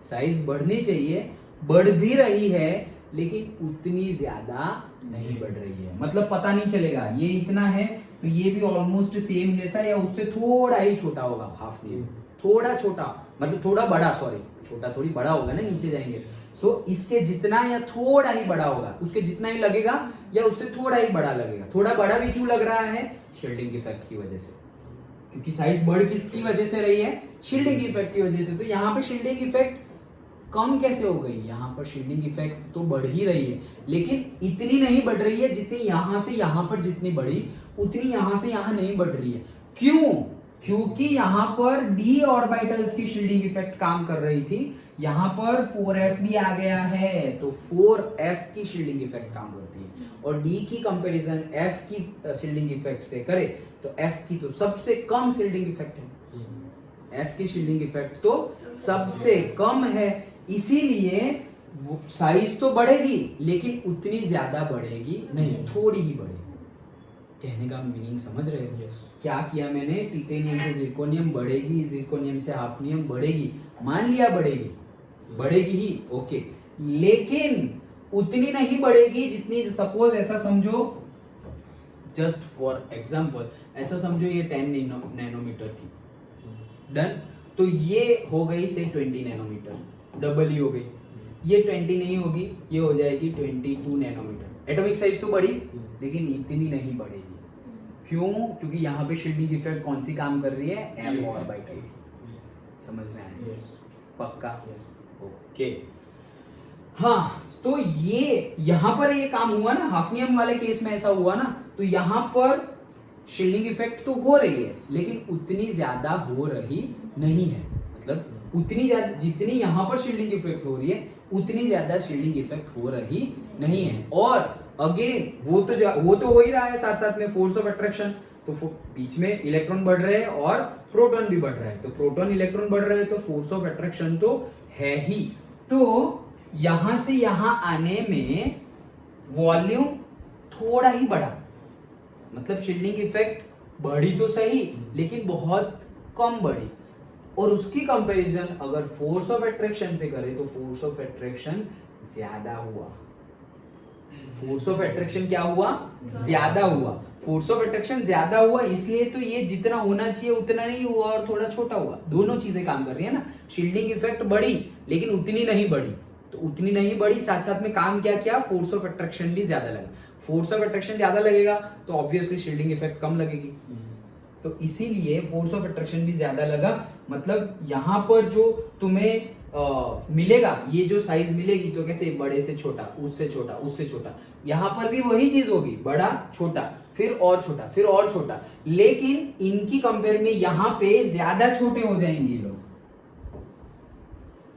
साइज बढ़नी चाहिए, बढ़ भी रही है, लेकिन उतनी ज्यादा नहीं बढ़ रही है। मतलब पता नहीं चलेगा ये इतना है तो ये भी ऑलमोस्ट सेम जैसा या उससे थोड़ा ही छोटा होगा, हाफनियम थोड़ा छोटा, मतलब थोड़ा बड़ा, सॉरी छोटा थोड़ी बड़ा होगा ना, नीचे जाएंगे। सो इसके जितना या थोड़ा ही बड़ा होगा, उसके जितना ही लगेगा या उससे थोड़ा ही बड़ा लगेगा। थोड़ा बड़ा भी क्यों लग रहा है, शील्डिंग इफेक्ट की वजह से, क्योंकि साइज बढ़ किसकी वजह से रही है, शील्डिंग इफेक्ट की वजह से। तो यहाँ पे शील्डिंग इफेक्ट कम कैसे हो गई, यहाँ पर शील्डिंग इफेक्ट तो बढ़ ही रही है, लेकिन इतनी नहीं बढ़ रही है जितनी यहाँ से यहाँ पर जितनी बढ़ी उतनी यहाँ से यहाँ नहीं बढ़ रही है। क्यों, क्योंकि यहाँ पर d ऑर्बिटल्स की शील्डिंग इफेक्ट काम कर रही थी, यहाँ पर 4f भी आ गया है तो 4f की शील्डिंग इफेक्ट काम करती है, और d की कंपैरिजन f की शील्डिंग इफेक्ट से करे तो f की तो सबसे कम शील्डिंग इफेक्ट है, f की शील्डिंग इफेक्ट तो सबसे कम है, इसीलिए साइज तो बढ़ेगी लेकिन उतनी ज्यादा बढ़ेगी नहीं, थोड़ी ही बढ़ेगी। कहने का मीनिंग समझ रहे हो? क्या किया मैंने, टिटेनियम से जिरकोनियम बढ़ेगी, जिरकोनियम से हाफनियम बढ़ेगी, मान लिया बढ़ेगी, बढ़ेगी ही, ओके, लेकिन उतनी नहीं बढ़ेगी जितनी, सपोज ऐसा समझो, जस्ट फॉर एग्जांपल ऐसा समझो ये 10 नैनोमीटर थी। डन। तो ये हो गई से 20 नैनोमीटर, डबल ही हो गई, ये 20 नहीं होगी, ये हो जाएगी 22 नैनोमीटर। एटॉमिक साइज तो बढ़ी लेकिन इतनी नहीं बढ़ेगी। क्यों, क्योंकि यहाँ पे शील्डिंग इफेक्ट कौन सी काम कर रही है, एफ ऑर्बिटल। समझ में आया? पक्का? ओके। हाँ, तो ये यहाँ पर ये काम हुआ ना, हाफनियम वाले केस में ऐसा हुआ ना, तो यहाँ पर शील्डिंग इफेक्ट तो हो रही है लेकिन उतनी ज्यादा हो रही नहीं है, मतलब उतनी ज्यादा जितनी यहाँ पर शील्डिंग इफेक्ट हो रही है उतनी ज्यादा शील्डिंग इफेक्ट हो रही नहीं है। और अगेन वो तो हो ही रहा है, साथ साथ में फोर्स ऑफ अट्रैक्शन, तो बीच में इलेक्ट्रॉन बढ़ रहे हैं और प्रोटॉन भी बढ़ रहा है, तो प्रोटॉन इलेक्ट्रॉन बढ़ रहे हैं तो फोर्स ऑफ अट्रैक्शन तो है ही। तो यहां से यहां आने में वॉल्यूम थोड़ा ही बढ़ा, मतलब शील्डिंग इफेक्ट बढ़ी तो सही लेकिन बहुत कम बढ़ी, और उसकी कंपैरिजन अगर फोर्स ऑफ अट्रैक्शन से करें तो फोर्स ऑफ अट्रैक्शन ज्यादा हुआ। फोर्स ऑफ अट्रैक्शन क्या हुआ, ज्यादा हुआ। फोर्स ऑफ अट्रैक्शन ज्यादा हुआ इसलिए तो ये जितना होना चाहिए उतना नहीं हुआ और थोड़ा छोटा हुआ, दोनों चीजें काम कर रही है ना। शील्डिंग इफेक्ट बढ़ी लेकिन उतनी नहीं बढ़ी, तो उतनी नहीं बढ़ी, साथ साथ में काम क्या किया, फोर्स ऑफ अट्रैक्शन भी ज्यादा लगा। फोर्स ऑफ अट्रैक्शन ज्यादा लगेगा तो ऑब्वियसली शील्डिंग इफेक्ट कम लगेगी, तो इसीलिए फोर्स ऑफ अट्रैक्शन भी ज्यादा लगा। मतलब यहाँ पर जो तुम्हें मिलेगा, ये जो साइज मिलेगी तो कैसे, बड़े से छोटा, उससे छोटा, उससे छोटा, यहाँ पर भी वही चीज होगी, बड़ा छोटा फिर और छोटा फिर और छोटा, लेकिन इनकी कंपेयर में यहाँ पे ज्यादा छोटे हो जाएंगे ये लोग।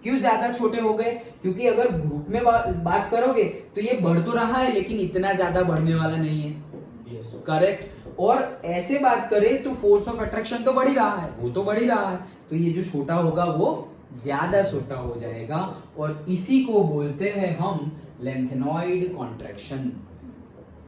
क्यों ज्यादा छोटे हो गए, क्योंकि अगर ग्रुप में बात करोगे तो ये बढ़ तो रहा है लेकिन इतना ज्यादा बढ़ने वाला नहीं है, करेक्ट। और ऐसे बात करें तो फोर्स ऑफ अट्रैक्शन तो बढ़ ही रहा है, वो तो बढ़ ही रहा है, तो ये जो छोटा होगा वो ज्यादा छोटा हो जाएगा, और इसी को बोलते हैं हम लेंथेनॉइड कॉन्ट्रैक्शन।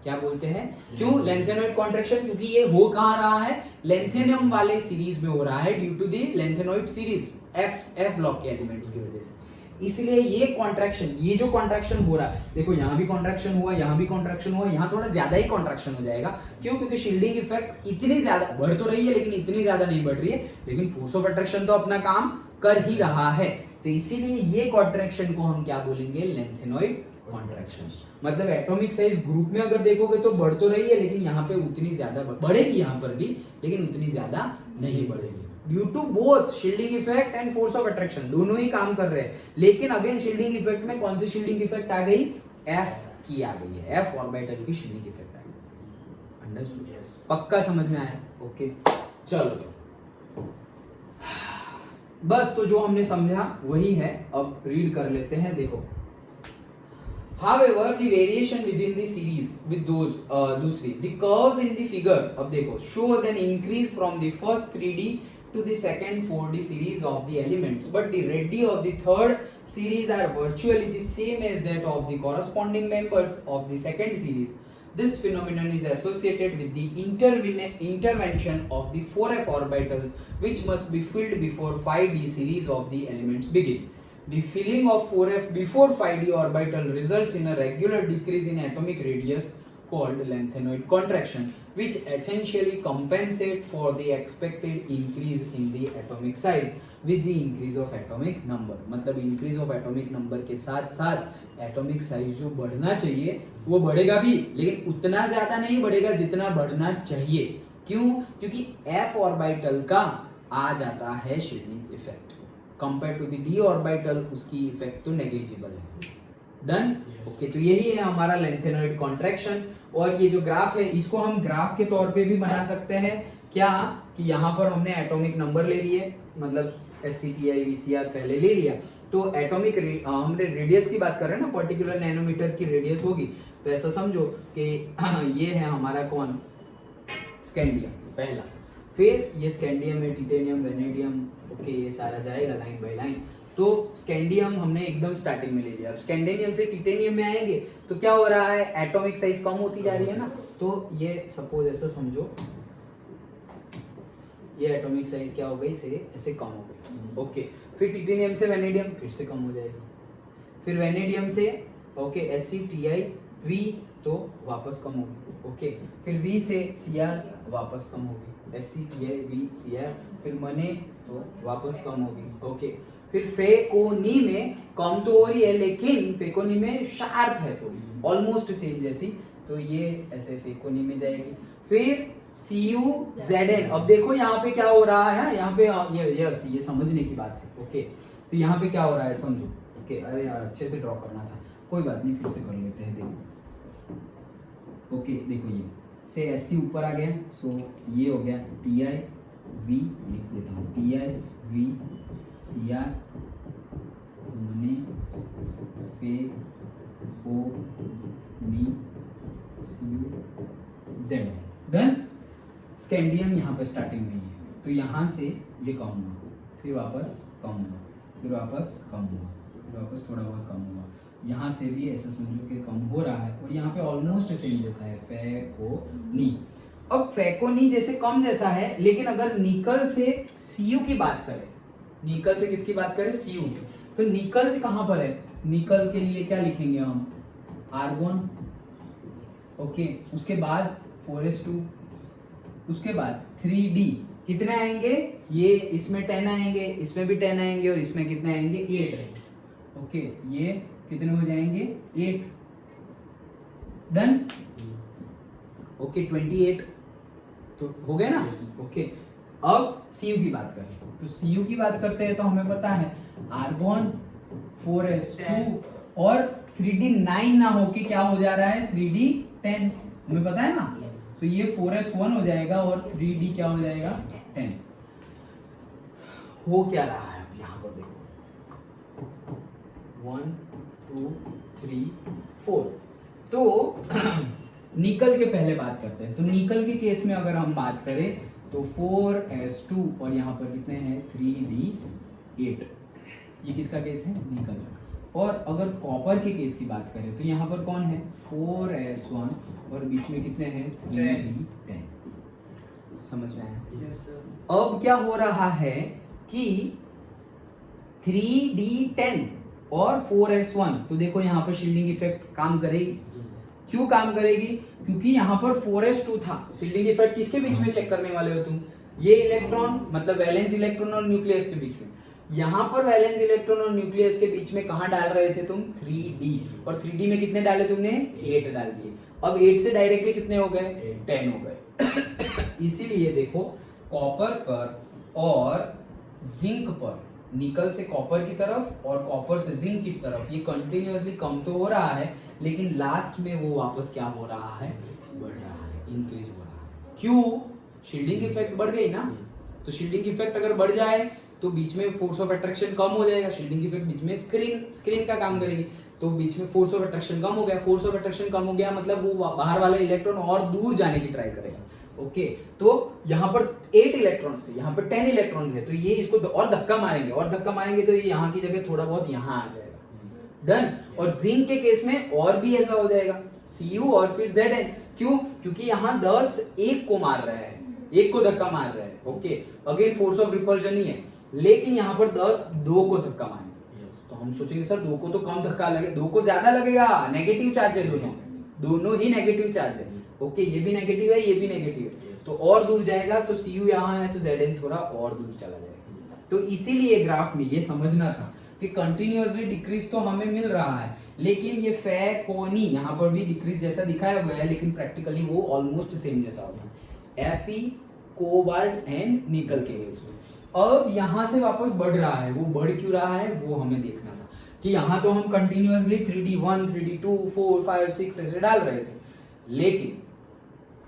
क्या बोलते हैं? क्यों लेंथेनॉइड कॉन्ट्रैक्शन? क्योंकि ये हो कहाँ रहा है, लेंथेनियम वाले सीरीज में हो रहा है, due to the lanthanoid series F block के एलिमेंट्स की वजह से। इसलिए ये कॉन्ट्रैक्शन, ये जो कॉन्ट्रैक्शन हो रहा है, देखो यहाँ भी कॉन्ट्रैक्शन हुआ, यहाँ भी कॉन्ट्रैक्शन हुआ, यहाँ थोड़ा ज्यादा ही कॉन्ट्रैक्शन हो जाएगा। क्यों? क्योंकि शील्डिंग इफेक्ट इतनी ज्यादा बढ़ तो रही है लेकिन इतनी ज्यादा नहीं बढ़ रही है, लेकिन फोर्स ऑफ अट्रैक्शन तो अपना काम कर ही रहा है। तो इसीलिए ये कॉन्ट्रैक्शन को हम क्या बोलेंगे, लेंथेनॉइड कॉन्ट्रैक्शन। मतलब एटॉमिक साइज ग्रुप में अगर देखोगे तो बढ़ तो रही है, लेकिन यहाँ पे उतनी ज्यादा बढ़ेगी, यहाँ पर भी, लेकिन उतनी ज्यादा नहीं बढ़ेगी, due to both shielding effect and force of attraction, दोनों ही काम कर रहे हैं। लेकिन अगेन शील्डिंग इफेक्ट में कौन सी शील्डिंग इफेक्ट आ गई, एफ की आ गई है, एफ ऑर्बिटल की शील्डिंग इफेक्ट आ गई। अंडरस्टूड? पक्का समझ में आया? ओके, चलो तो बस, तो जो हमने समझा वही है, अब रीड कर लेते हैं। देखो, however the variation within the series with those दूसरी the curves in the figure, अब देखो, shows an increase from the first 3D to the second 4D series of the elements, but the radii of the third series are virtually the same as that of the corresponding members of the second series. This phenomenon is associated with the intervention of the 4f orbitals, which must be filled before 5D series of the elements begin. The filling of 4f before 5D orbital results in a regular decrease in atomic radius called lanthanoid contraction, which essentially compensate for the expected increase in the atomic size with the increase of atomic number. मतलब increase of atomic number के साथ साथ atomic size जो बढ़ना चाहिए वो बढ़ेगा भी, लेकिन उतना ज्यादा नहीं बढ़ेगा जितना बढ़ना चाहिए। क्यों? क्योंकि f ऑर्बिटल का आ जाता है shielding effect, compare to the d orbital उसकी इफेक्ट तो नेग्लिजिबल है। डन? ओके, तो यही है हमारा लेंथेनॉइड कॉन्ट्रैक्शन। और ये जो ग्राफ है इसको हम ग्राफ के तौर पे भी बना सकते हैं। क्या कि यहाँ पर हमने एटॉमिक नंबर ले लिए, मतलब SCTI VCR पहले ले लिया, तो एटॉमिक हमने रेडियस की बात कर रहे हैं ना, पर्टिकुलर नैनोमीटर की रेडियस होगी, तो ऐसा समझो कि ये है हमारा कौन, स्कैंडियम पहला, फिर ये स्कैंडियम है, टिटेनियम, वेनेडियम, ओके, ये सारा जाएगा लाइन बाय लाइन। तो स्कैंडियम हमने एकदम स्टार्टिंग में ले लिया। अब स्कैंडियम से टिटेनियम में आएंगे तो क्या हो रहा है, एटॉमिक साइज कम होती जा रही है ना, तो ये सपोज ऐसा समझो, ये एटॉमिक साइज क्या हो गई, से ऐसे कम हो गई। ओके, फिर टिटेनियम से वेनेडियम फिर से कम हो जाएगा, फिर वेनेडियम से ओके SCTI V तो वापस कम होगी। ओके, फिर V से Cr वापस कम होगी, SCTI V Cr, फिर मने तो वापस कम होगी। ओके, फिर फेकोनी में कम तो हो रही है, लेकिन फेकोनी में शार्प है थोड़ी, ऑलमोस्ट सेम जैसी, तो ये ऐसे फेकोनी में जाएगी। फिर CuZn, अब देखो यहाँ पे क्या हो रहा है, यहाँ पे ये समझने की बात है। ओके, तो यहाँ पे क्या हो रहा है समझो। ओके, अरे यार अच्छे से ड्रॉ करना था, कोई बात नहीं, फिर से कर लेते हैं। देखो, ओके, देखो ये से SC ऊपर आ गया, सो ये हो गया TI V, लिख देता हूँ TI V Cr मने फे ओ नी CuZ। डन? स्कैंडियम यहाँ पे स्टार्टिंग में ही है, तो यहाँ से ये कम हुआ, फिर वापस कम हुआ, फिर वापस कम हुआ, फिर वापस थोड़ा बहुत कम हुआ, यहाँ से भी ऐसा समझो कि कम हो रहा है, और यहाँ पे ऑलमोस्ट सेम जैसा है, फेकोनी। अब फेकोनी जैसे कम जैसा है, लेकिन अगर निकल से Cu की बात करें, निकल से किसकी बात करें, Cu की, तो निकल कहाँ पर है, निकल के लिए क्या लिखेंगे हम, आर्गोन। ओके, उसके बाद 4s2, उसके बाद 3D, कितने आएंगे, ये इसमें 10 आएंगे, इसमें भी 10 आएंगे, और इसमें कितने आएंगे, 8। ओके, ये कितने हो जाएंगे, 8। डन? ओके, 28 तो हो गया ना। ओके, अब Cu की बात करें, तो Cu की बात करते हैं तो हमें पता है आर्गोन 4s2 और 3D 9 ना हो के क्या हो जा रहा है, 3D 10, हमें पता है ना। तो ये 4s1 हो जाएगा और 3D क्या हो जाएगा, 10। हो क्या रहा है अब यहाँ पर देखो, 1 2 3 4, तो निकल के पहले बात करते हैं। तो निकल के केस में अगर हम बात करें तो 4s2 और यहाँ पर कितने हैं 3d8, ये किसका केस है निकल का। और अगर कॉपर के केस की बात करें तो यहाँ पर कौन है 4s1 और बीच में कितने हैं 3d10। समझ में आया? Yes sir. अब क्या हो रहा है कि 3d10 और 4s1, तो देखो यहाँ पर शील्डिंग इफेक्ट काम करेगी। क्यों काम करेगी? क्योंकि यहाँ पर 4s2 था। शील्डिंग इफेक्ट किसके बीच में चेक करने वाले हो तुम? ये इलेक्ट्रॉन मतलब वैलेंस इलेक्ट्रॉन और न्यूक्लियस के बीच में। यहाँ पर वैलेंस इलेक्ट्रॉन और न्यूक्लियस के बीच में कहाँ डाल रहे थे तुम 3d, और 3d में कितने डाले तुमने 8 डाल दिए। अब 8 से डायरेक्टली कितने हो गए 10 हो गए। इसीलिए देखो कॉपर पर और जिंक पर, निकल से कॉपर की तरफ और कॉपर से जिंक की तरफ ये कंटिन्यूअसली कम तो हो रहा है, लेकिन लास्ट में वो वापस क्या हो रहा है बढ़ रहा है, इंक्रीज हो रहा है। क्यों? शील्डिंग इफेक्ट बढ़ गई ना। तो शील्डिंग इफेक्ट अगर बढ़ जाए तो बीच में फोर्स ऑफ अट्रैक्शन कम हो जाएगा। शील्डिंग इफेक्ट बीच में स्क्रीन का काम करेगी, तो बीच में फोर्स ऑफ अट्रैक्शन कम हो गया। फोर्स ऑफ अट्रैक्शन कम हो गया मतलब वो बाहर वाला इलेक्ट्रॉन और दूर जाने की ट्राई करेगा। ओके, तो यहाँ पर 8 इलेक्ट्रॉन्स थे, यहाँ पर 10 इलेक्ट्रॉन्स है, तो ये इसको और धक्का मारेंगे तो ये यहाँ की जगह थोड़ा बहुत यहाँ आ जाएगा। डन। और जिंक के केस में और भी ऐसा हो जाएगा, Cu और फिर Zn। क्यों? क्योंकि यहाँ 10 एक को मार रहा है, एक को धक्का मार रहा है। Okay, again force of repulsion ही है, लेकिन यहाँ पर 10 दो को धक्का मारेंगे। तो हम सोचेंगे सर दो को तो कम धक्का लगे, दो को ज्यादा लगेगा, नेगेटिव चार्ज है, दोनों ही नेगेटिव चार्ज है। ओके, ये भी नेगेटिव है, ये भी नेगेटिव है, तो और दूर जाएगा। तो Cu यहाँ है तो Zn थोड़ा और दूर चला जाएगा। तो इसीलिए ग्राफ में ये समझना था कि कंटिन्यूअसली डिक्रीज तो हमें मिल रहा है, लेकिन ये फैकोनी यहाँ पर भी डिक्रीज जैसा दिखाया गया है, लेकिन प्रैक्टिकली वो ऑलमोस्ट सेम जैसा होता है Fe, कोबाल्ट एंड निकल के केस में। अब यहाँ से वापस बढ़ रहा है, वो बढ़ क्यों रहा है वो हमें देखना था कि यहाँ तो हम कंटिन्यूअसली 3d1, 3d2, 4, 5, 6 ऐसे डाल रहे थे, लेकिन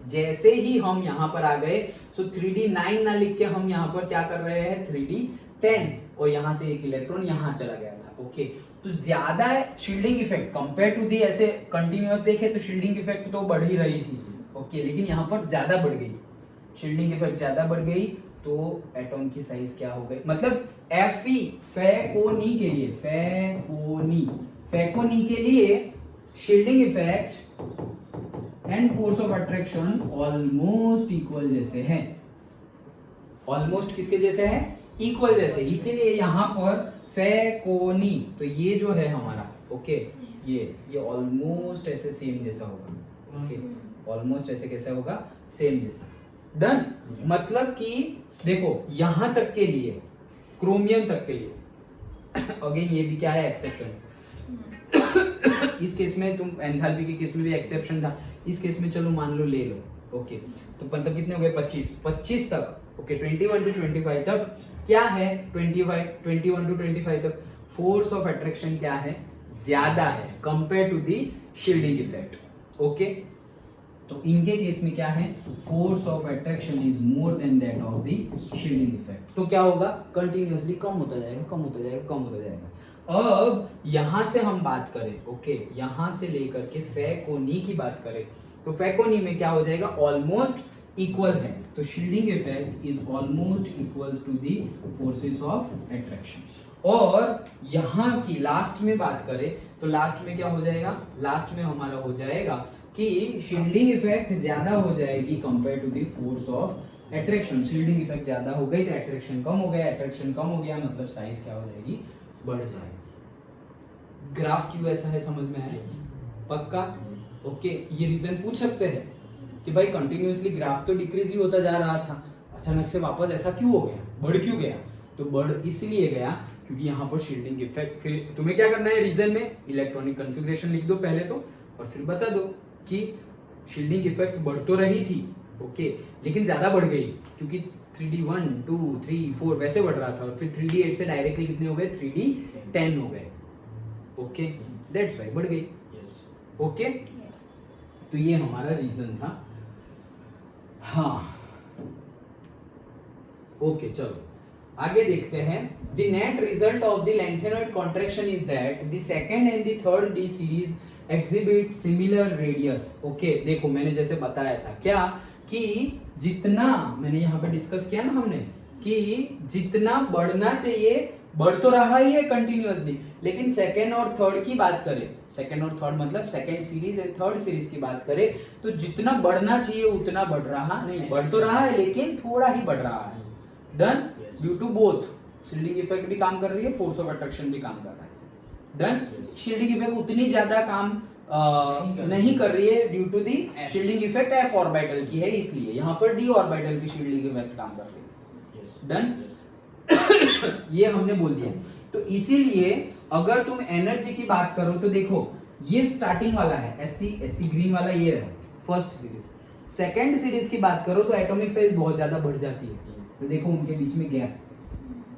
जैसे ही हम यहाँ पर आ गए तो 3d9 ना लिख के हम यहाँ पर क्या कर रहे हैं 3d10, और यहाँ से एक इलेक्ट्रॉन यहाँ चला गया था। ओके, तो ज्यादा shielding effect compare to the ऐसे कंटिन्यूअस देखे तो शील्डिंग इफेक्ट तो बढ़ ही रही थी। ओके, लेकिन यहाँ पर ज्यादा बढ़ गई, शील्डिंग इफेक्ट ज्यादा बढ़ गई, तो एटॉम की साइज क्या हो गई, मतलब Fe फैकोनी के लिए shielding effect and force of attraction almost equal जैसे हैं। ऑलमोस्ट किसके जैसे हैं? इक्वल जैसे। इसीलिए यहाँ पर फैकोनी, तो ये जो है हमारा ओके, ये ऑलमोस्ट ऐसे सेम जैसा होगा। ओके, ऑलमोस्ट ऐसे कैसा होगा सेम जैसा। डन। मतलब कि देखो यहां तक के लिए, क्रोमियम तक के लिए अगेन ये भी क्या है एक्सेप्शन। इस केस में तुम एंथैल्पी के केस में भी एक्सेप्शन था, इस केस में चलो मान लो ले लो। ओके, तो मतलब कितने हो गए 25 तक। ओके, 21 to 25 तक क्या है 21 to 25 तक फोर्स ऑफ अट्रैक्शन क्या है ज्यादा है compare to the shielding effect. Okay, तो इनके केस में क्या है force of attraction is more than that of the shielding effect. तो क्या होगा कंटिन्यूअसली कम होता जाएगा। अब यहां से हम बात करें, ओके, यहां से लेकर के फैकोनी की बात करें तो फैकोनी में क्या हो जाएगा ऑलमोस्ट इक्वल है, तो shielding effect is almost equals to the forces of attraction. और यहां की लास्ट में बात करें तो लास्ट में क्या हो जाएगा, लास्ट में हमारा हो जाएगा कि शील्डिंग इफेक्ट ज्यादा हो जाएगी compare to the force of attraction. Shielding effect ज्यादा हो गई तो अट्रैक्शन कम हो गया, अट्रैक्शन कम हो गया मतलब साइज क्या हो जाएगी बढ़ जाएगी। ग्राफ क्यों ऐसा है समझ में आया? पक्का? ओके, ये रीजन पूछ सकते हैं कि भाई कंटिन्यूअसली ग्राफ तो डिक्रीज ही होता जा रहा था, अचानक से वापस ऐसा क्यों हो गया, बढ़ क्यों गया? तो बढ़ इसलिए गया क्योंकि यहाँ पर शील्डिंग इफेक्ट। फिर तुम्हें क्या करना है रीजन में इलेक्ट्रॉनिक कन्फिग्रेशन लिख दो पहले तो, और फिर बता दो कि शील्डिंग इफेक्ट बढ़ तो रही थी ओके, लेकिन ज्यादा बढ़ गई क्योंकि 3d1, 2, 3, 4 वैसे बढ़ रहा था, और फिर 3d8 से डायरेक्टली कितने हो गए 3d10 हो गए। ओके, दैट्स व्हाई बढ़ गई। ओके, तो ये हमारा रीजन था। हाँ, ओके, चलो आगे देखते हैं। The net result of the lanthanoid contraction is that the second and the third D series exhibit similar radius. Okay, देखो मैंने जैसे बताया था क्या कि जितना मैंने यहाँ पे डिस्कस किया ना हमने कि जितना बढ़ना चाहिए बढ़ तो रहा ही है कंटिन्यूअसली, लेकिन सेकेंड और थर्ड की बात करें, सेकेंड और थर्ड मतलब second series and third series की बात करें तो जितना बढ़ना चाहिए उतना बढ़ रहा नहीं, बढ़ तो रहा है लेकिन थोड़ा ही बढ़ रहा है। Done, due to both shielding effect भी काम कर रही है, फोर्स ऑफ अट्रैक्शन भी काम कर रहा है। डन, शील्डिंग इफेक्ट उतनी ज्यादा काम नहीं कर रही है due to the shielding effect F orbital की है, इसलिए यहाँ पर डी ऑर्बिटल की शील्डिंग इफेक्ट काम कर रही है। डन, ये हमने बोल दिया। तो इसीलिए अगर तुम एनर्जी की बात करो तो देखो ये स्टार्टिंग वाला है एससी ग्रीन वाला, ये है फर्स्ट सीरीज। सेकंड सीरीज की बात करो तो एटॉमिक साइज बहुत ज्यादा बढ़ जाती है, तो देखो उनके बीच में गैप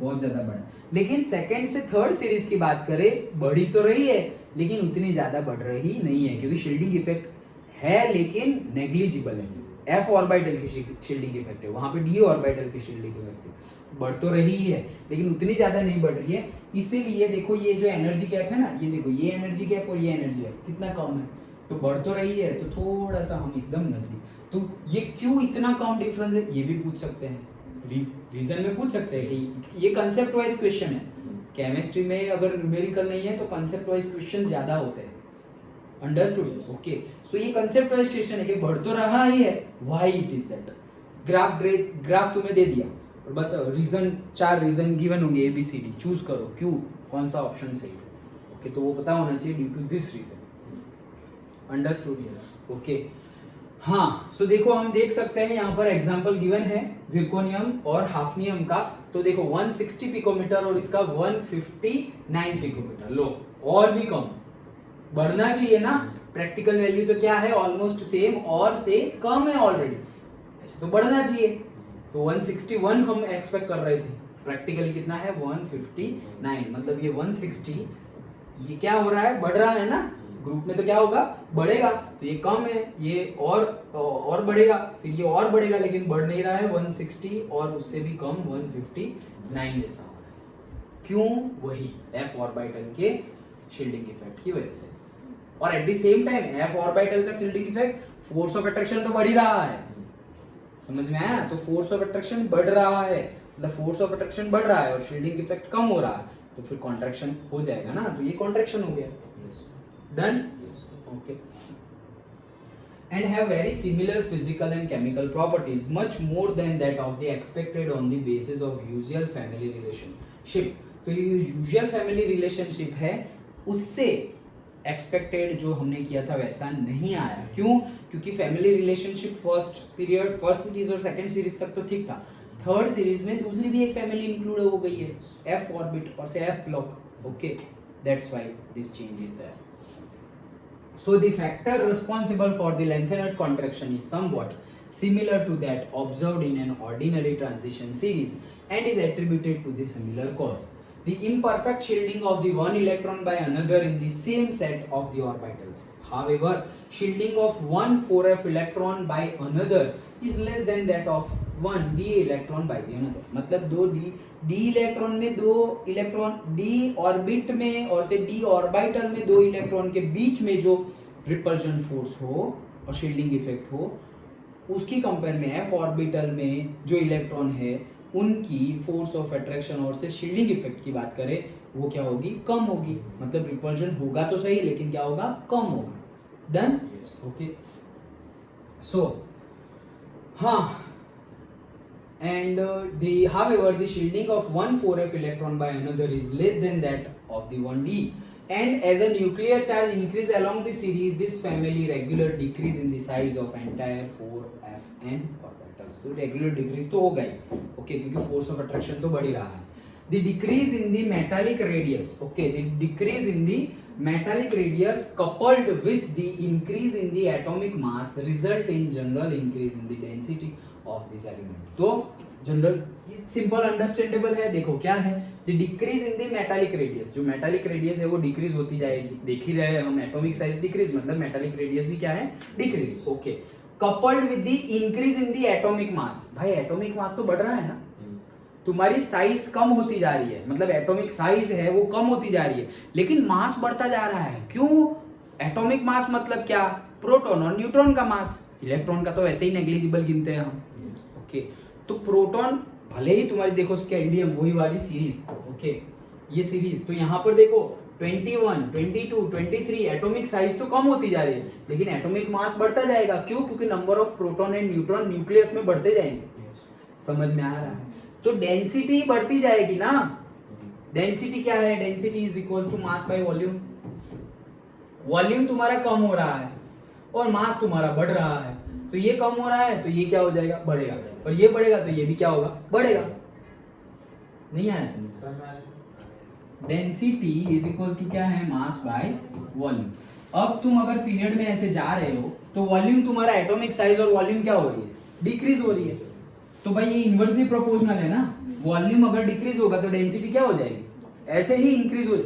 बहुत ज्यादा बढ़ा। लेकिन सेकंड से थर्ड सीरीज की बात करें बढ़ी तो रही है लेकिन उतनी ज्यादा बढ़ रही नहीं है, क्योंकि शील्डिंग इफेक्ट है लेकिन नेग्लिजिबल है। एफ ऑर्बिटल की शील्डिंग इफेक्ट है, वहां पे डी ऑर्बिटल की शील्डिंग इफेक्ट है, बढ़ तो रही है लेकिन उतनी ज्यादा नहीं बढ़ रही है। इसीलिए देखो ये जो एनर्जी गैप है ना, ये देखो ये एनर्जी गैप और ये एनर्जी गैप कितना कम है, तो बढ़ तो रही है तो थोड़ा सा हम एकदम नजदीक। तो ये क्यों इतना कम डिफरेंस है ये भी पूछ सकते हैं, रीजन में पूछ सकते हैं कि ये कंसेप्ट वाइज क्वेश्चन है। केमिस्ट्री में अगर न्यूमेरिकल नहीं है तो कंसेप्ट वाइज क्वेश्चन ज्यादा होते हैं। अंडरस्टूड? ओके, सो ये कंसेप्ट वाइज क्वेश्चन है कि बढ़ तो रहा ही है, why it is that. Graph तुम्हें दे दिया और बताओ रीजन, 4 रीजन गिवन होंगे ABCD, चूज करो क्यों कौन सा ऑप्शन सही है। ओके, तो वो पता होना चाहिए due to this reason. Understood? Okay, हाँ, सो देखो हम देख सकते हैं यहाँ पर एग्जांपल गिवन है जिरकोनियम और हाफनियम का। तो देखो 160 पिकोमीटर और इसका 159 पिकोमीटर। लो, और भी कम बढ़ना चाहिए ना, प्रैक्टिकल वैल्यू तो क्या है ऑलमोस्ट सेम और से कम है ऑलरेडी, ऐसे तो बढ़ना चाहिए। तो 161 हम एक्सपेक्ट कर रहे थे, प्रैक्टिकली कितना है 159, मतलब ये 160 ये क्या हो रहा है बढ़ रहा है ना, ग्रुप में तो क्या होगा बढ़ेगा, तो ये कम है ये और बढ़ेगा, फिर ये और बढ़ेगा लेकिन बढ़ नहीं रहा है 160 और उससे भी कम 159 जैसा हो रहा है। क्यों? वही एफ ऑर्बिटल के शील्डिंग इफेक्ट की वजह से। और at the same time F orbital का shielding effect force of attraction तो बढ़ ही रहा है, समझ में आया? तो फोर्स ऑफ अट्रैक्शन बढ़ रहा है, मतलब फोर्स ऑफ अट्रैक्शन बढ़ रहा है और शील्डिंग इफेक्ट कम हो रहा है, तो फिर कॉन्ट्रैक्शन हो जाएगा ना, तो ये कॉन्ट्रैक्शन हो गया। Done? Okay. And have very similar physical and chemical properties, much more than that of the expected on the basis of usual family relationship. तो ये usual family relationship है, उससे एक्सपेक्टेड जो हमने किया था वैसा नहीं आया। क्यों? क्योंकि family relationship first period, first series और सेकंड सीरीज तक तो ठीक था, थर्ड सीरीज में दूसरी भी एक फैमिली इंक्लूड हो गई है, एफ ऑर्बिट और से f block. Okay, that's why this change is there. So the factor responsible for the lengthened contraction is somewhat similar to that observed in an ordinary transition series and is attributed to the similar cause, the imperfect shielding of the one electron by another in the same set of the orbitals. However, shielding of one 4f electron by another is less than that of one d electron by the another. मतलब दो d electron में दो electron d orbit में और से d orbital में दो electron के बीच में जो रिपल्जन फोर्स हो और शील्डिंग इफेक्ट हो, उसकी कंपेयर में f ऑर्बिटल में जो इलेक्ट्रॉन है उनकी फोर्स ऑफ अट्रैक्शन और से शील्डिंग इफेक्ट की बात करें वो क्या होगी? कम होगी। मतलब रिपल्जन होगा तो सही लेकिन क्या होगा? कम होगा। डन? ओके, सो हाँ, and however the shielding of one 4f electron by another is less than that of the 1d, and as a nuclear charge increase along the series, this family regular decrease in the size of entire 4fn orbitals. तो regular decrease तो होगा ही, okay, क्योंकि force of attraction तो बढ़ ही रहा है। The decrease in the metallic radius, okay, the decrease in the metallic radius coupled with the increase in the atomic mass result in general increase in the density of this element. तो general simple understandable है। देखो क्या है, the decrease in the metallic radius, जो metallic radius है वो decrease होती जाएगी, देख ही रहे हैं हम, एटॉमिक साइज डिक्रीज मतलब मेटालिक रेडियस भी क्या है? Decrease. Okay, coupled with the increase in the atomic mass. भाई एटॉमिक मास तो बढ़ रहा है ना, तुम्हारी साइज कम होती जा रही है, मतलब एटॉमिक साइज है वो कम होती जा रही है लेकिन मास बढ़ता जा रहा है। क्यों? एटॉमिक मास मतलब क्या, प्रोटॉन और न्यूट्रॉन का मास, इलेक्ट्रॉन का तो वैसे ही नेग्लिजिबल गिनते हैं हम। ओके, तो प्रोटॉन भले ही तुम्हारी देखो स्कैंडियम वही वाली सीरीज, ओके ये सीरीज, तो यहाँ पर देखो 21, 22, 23 एटॉमिक साइज तो कम होती जा रही है, लेकिन एटॉमिक मास बढ़ता जाएगा। क्यों? क्योंकि number of proton and neutron nucleus में बढ़ते जाएंगे। समझ में आ रहा है? तो डेंसिटी बढ़ती जाएगी ना। डेंसिटी क्या है? Density is equal to mass by volume. Volume तुम्हारा कम हो रहा है और मास तुम्हारा बढ़ रहा है, तो ये कम हो रहा है तो ये क्या हो जाएगा, बढ़ेगा, और ये बढ़ेगा तो ये भी क्या होगा, बढ़ेगा। नहीं आया समझ? डेंसिटी इज इक्वल टू क्या है, मास बाय वॉल्यूम। अब तुम अगर पीरियड में ऐसे जा रहे हो तो वॉल्यूम तुम्हारा एटॉमिक साइज और वॉल्यूम क्या हो रही है, डिक्रीज हो रही है। तो भाई ये इनवर्सली प्रोपोर्शनल है ना, वॉल्यूम अगर डिक्रीज होगा तो डेंसिटी क्या हो जाएगी, ऐसे ही इंक्रीज हो,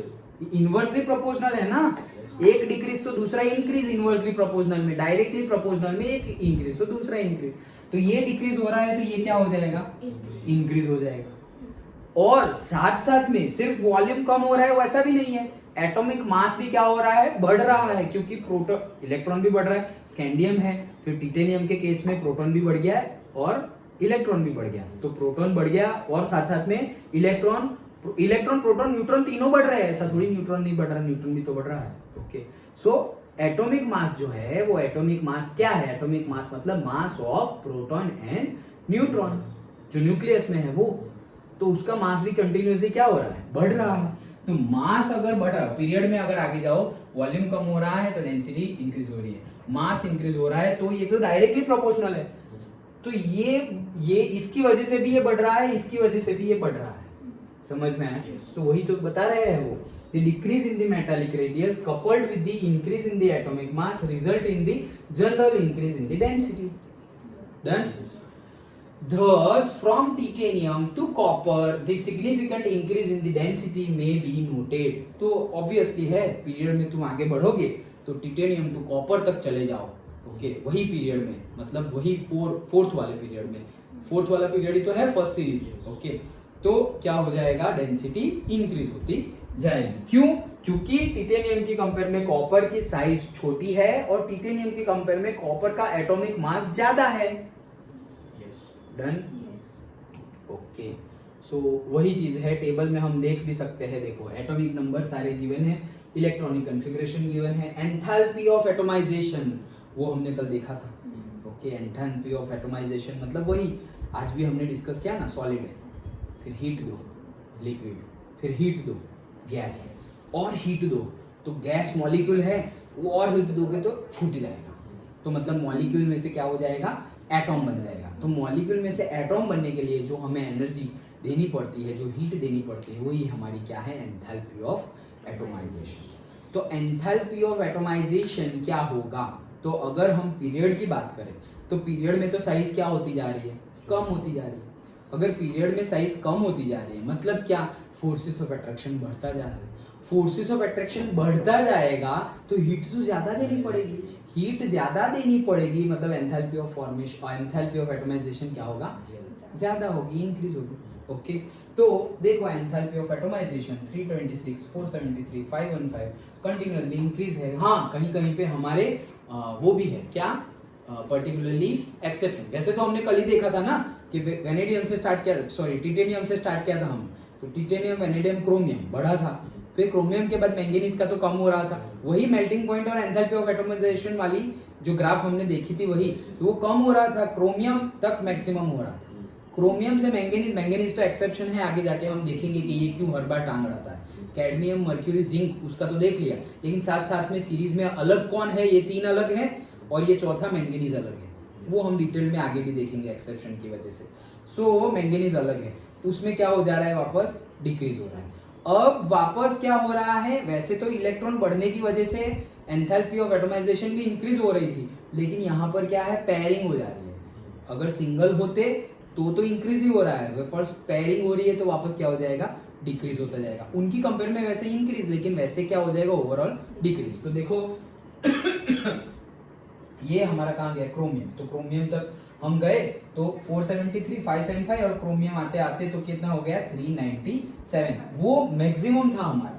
इनवर्सली प्रोपोर्शनल है ना, एक डिक्रीज तो दूसरा इंक्रीज, इनवर्सली प्रोपोर्शनल में, डायरेक्टली प्रोपोर्शनल में एक इंक्रीज तो दूसरा इंक्रीज, तो ये डिक्रीज हो रहा है तो ये क्या हो जाएगा, इंक्रीज हो जाएगा। और साथ साथ में सिर्फ वॉल्यूम कम हो रहा है वैसा भी नहीं है, एटॉमिक मास भी क्या हो रहा है, बढ़ रहा है, क्योंकि प्रोटॉन इलेक्ट्रॉन भी बढ़ रहा है, स्कैंडियम है, फिर टिटेनियम के केस में प्रोटॉन भी बढ़ गया है और इलेक्ट्रॉन भी बढ़ गया, तो प्रोटॉन बढ़ गया और साथ साथ में इलेक्ट्रॉन, प्रोटॉन, न्यूट्रॉन तीनों बढ़ रहे हैं, ऐसा थोड़ी न्यूट्रॉन नहीं बढ़ रहा, न्यूट्रॉन भी तो बढ़ रहा है। ओके, सो एटॉमिक मास जो है वो एटॉमिक मास क्या है, एटॉमिक मास मतलब mass of proton and neutron, जो न्यूक्लियस में है वो, तो उसका मास भी कंटिन्यूअसली क्या हो रहा है, बढ़ रहा है। तो मास अगर बढ़ रहा है, पीरियड में अगर आगे जाओ, वॉल्यूम कम हो रहा है तो डेंसिटी इंक्रीज हो रही है, मास इंक्रीज हो रहा है, तो ये तो डायरेक्टली प्रोपोर्शनल है, तो ये इसकी वजह से भी ये बढ़ रहा है, इसकी वजह से भी ये बढ़ रहा है। समझ में आया? तो वही तो बता रहे हैं वो, the decrease in the metallic radius coupled with the increase in the atomic mass result in the general increase in the density. Done? Thus, from titanium to copper, the significant increase in the density may be noted. तो obviously है, period में तुम आगे बढ़ोगे तो titanium to copper तक चले जाओ, ओके वही पीरियड में, मतलब वही फोर्थ वाले पीरियड में, फोर्थ वाला पीरियड ही तो है फर्स्ट सीरीज, ओके तो क्या हो जाएगा, डेंसिटी इंक्रीज होती जाएगी। क्यों? क्योंकि टिटेनियम की कंपेयर में कॉपर की साइज छोटी है और टिटेनियम की कंपेयर में कॉपर का एटॉमिक मास ज्यादा है। डन? ओके, सो वही चीज है, टेबल में हम देख भी सकते हैं, देखो एटॉमिक नंबर सारे गिवन है, इलेक्ट्रॉनिक कॉन्फ़िगरेशन गिवन है, एंथैल्पी ऑफ एटोमाइजेशन वो हमने कल देखा था, ओके एंथैल्पी ऑफ एटोमाइजेशन मतलब वही आज भी हमने डिस्कस किया ना, सॉलिड है, फिर हीट दो लिक्विड, फिर हीट दो गैस, और हीट दो तो गैस मॉलिक्यूल है वो, और हीट दोगे तो छूट जाएगा, तो मतलब मॉलिक्यूल में से क्या हो जाएगा, एटॉम बन जाएगा। तो मॉलिक्यूल में से एटॉम बनने के लिए जो हमें एनर्जी देनी पड़ती है, जो हीट देनी पड़ती है, वही हमारी क्या है, एंथैल्पी ऑफ एटोमाइजेशन। तो एंथैल्पी ऑफ एटोमाइजेशन क्या होगा, तो अगर हम पीरियड की बात करें तो पीरियड में तो साइज क्या होती जा रही है, कम होती जा रही है। अगर पीरियड में साइज कम होती जा रही है मतलब क्या, फोर्सेस ऑफ अट्रैक्शन बढ़ता जा रहा है, फोर्सेस ऑफ अट्रैक्शन बढ़ता जाएगा तो हीट तो ज्यादा देनी पड़ेगी, हीट ज्यादा देनी पड़ेगी मतलब enthalpy of formation, enthalpy of atomization क्या होगा, ज्यादा होगी, इंक्रीज होगी। ओके, तो देखो enthalpy of atomization 326, 473, 515 continuously increase है। हाँ, कहीं कहीं पे हमारे वो भी है क्या, पर्टिकुलरली एक्सेप्शन। वैसे तो हमने कल ही देखा था ना कि वेनेडियम से स्टार्ट किया, सॉरी टिटेनियम से स्टार्ट किया था हमने, तो टिटेनियम, वेनेडियम, क्रोमियम बढ़ा था, फिर क्रोमियम के बाद मैंगनीज का तो कम हो रहा था, वही मेल्टिंग पॉइंट और एंथैल्पी ऑफ एटोमाइजेशन वाली जो ग्राफ हमने देखी थी वही, तो वो कम हो रहा था, क्रोमियम तक मैक्सिमम हो रहा था, क्रोमियम से मैंगनीज, मैंगनीज तो एक्सेप्शन है, आगे जाके हम देखेंगे कि ये क्यों हर बार टांग रहता है। कैडमियम, मर्क्यूरी, जिंक उसका तो देख लिया, लेकिन साथ साथ में सीरीज में अलग कौन है, ये तीन अलग है और ये चौथा मैंगनीज अलग है, वो हम डिटेल में आगे भी देखेंगे एक्सेप्शन की वजह से। सो मैंगनीज अलग है, उसमें क्या हो जा रहा है, वापस डिक्रीज हो रहा है। अब वापस क्या हो रहा है, वैसे तो इलेक्ट्रॉन बढ़ने की वजह से एंथैल्पी ऑफ एटोमाइजेशन भी इंक्रीज हो रही थी, लेकिन यहाँ पर क्या है, पेयरिंग हो जा रही है। अगर सिंगल होते तो इंक्रीज ही हो रहा है, पर पेयरिंग हो रही है तो वापस क्या हो जाएगा, डिक्रीज होता जाएगा। उनकी कंपेयर में वैसे इंक्रीज, लेकिन वैसे क्या हो जाएगा, ओवरऑल डिक्रीज। तो देखो ये हमारा कहाँ गया, क्रोमियम, तो क्रोमियम तक हम गए तो 473, 575 और क्रोमियम आते आते तो कितना हो गया, 397, वो मैक्सिमम था हमारा,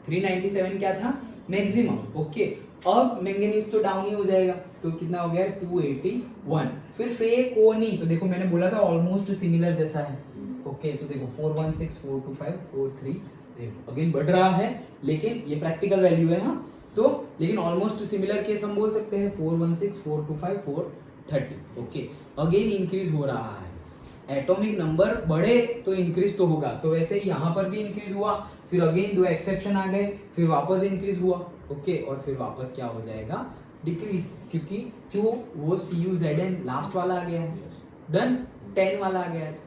397 क्या था, मैक्सिमम। ओके, अब मैंगनीज तो डाउन ही हो जाएगा, तो कितना हो गया 281। फिर फेकोनी, तो देखो मैंने बोला था ऑलमोस्ट सिमिलर जैसा है। ओके तो देखो 416 425 430 अगेन बढ़ रहा है, लेकिन ये प्रैक्टिकल वैल्यू है हाँ, तो लेकिन ऑलमोस्ट सिमिलर केस हम बोल सकते हैं 416 425 430। ओके अगेन इंक्रीज हो रहा है, एटॉमिक नंबर बढ़े तो इंक्रीज तो होगा, तो वैसे ही यहाँ पर भी इंक्रीज हुआ, फिर अगेन 2 एक्सेप्शन आ गए, फिर वापस इंक्रीज हुआ। ओके और फिर वापस क्या हो जाएगा डिक्रीज, क्योंकि क्यों वो CUZN लास्ट वाला आ गया है, डन 10 वाला आ गया है।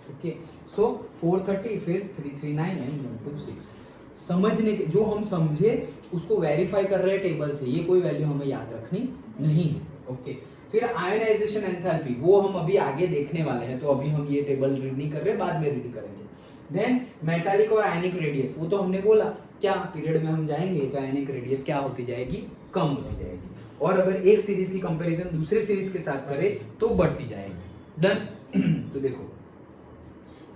ओके सो 430 फिर 339 एंड 126। समझने के जो हम समझे उसको वेरीफाई कर रहे हैं टेबल से, ये कोई वैल्यू हमें याद रखनी नहीं है। ओके फिर आयोनाइजेशन एंथैल्पी वो हम अभी आगे देखने वाले हैं, तो अभी हम ये टेबल रीड नहीं कर रहे, बाद में रीड करेंगे। देन मेटालिक और आयनिक रेडियस, वो तो हमने बोला क्या पीरियड में हम जाएंगे तो आयनिक रेडियस क्या होती जाएगी, कम होती जाएगी, और अगर एक सीरीज की कंपैरिजन दूसरे सीरीज के साथ करें तो बढ़ती जाएगी। डन तो देखो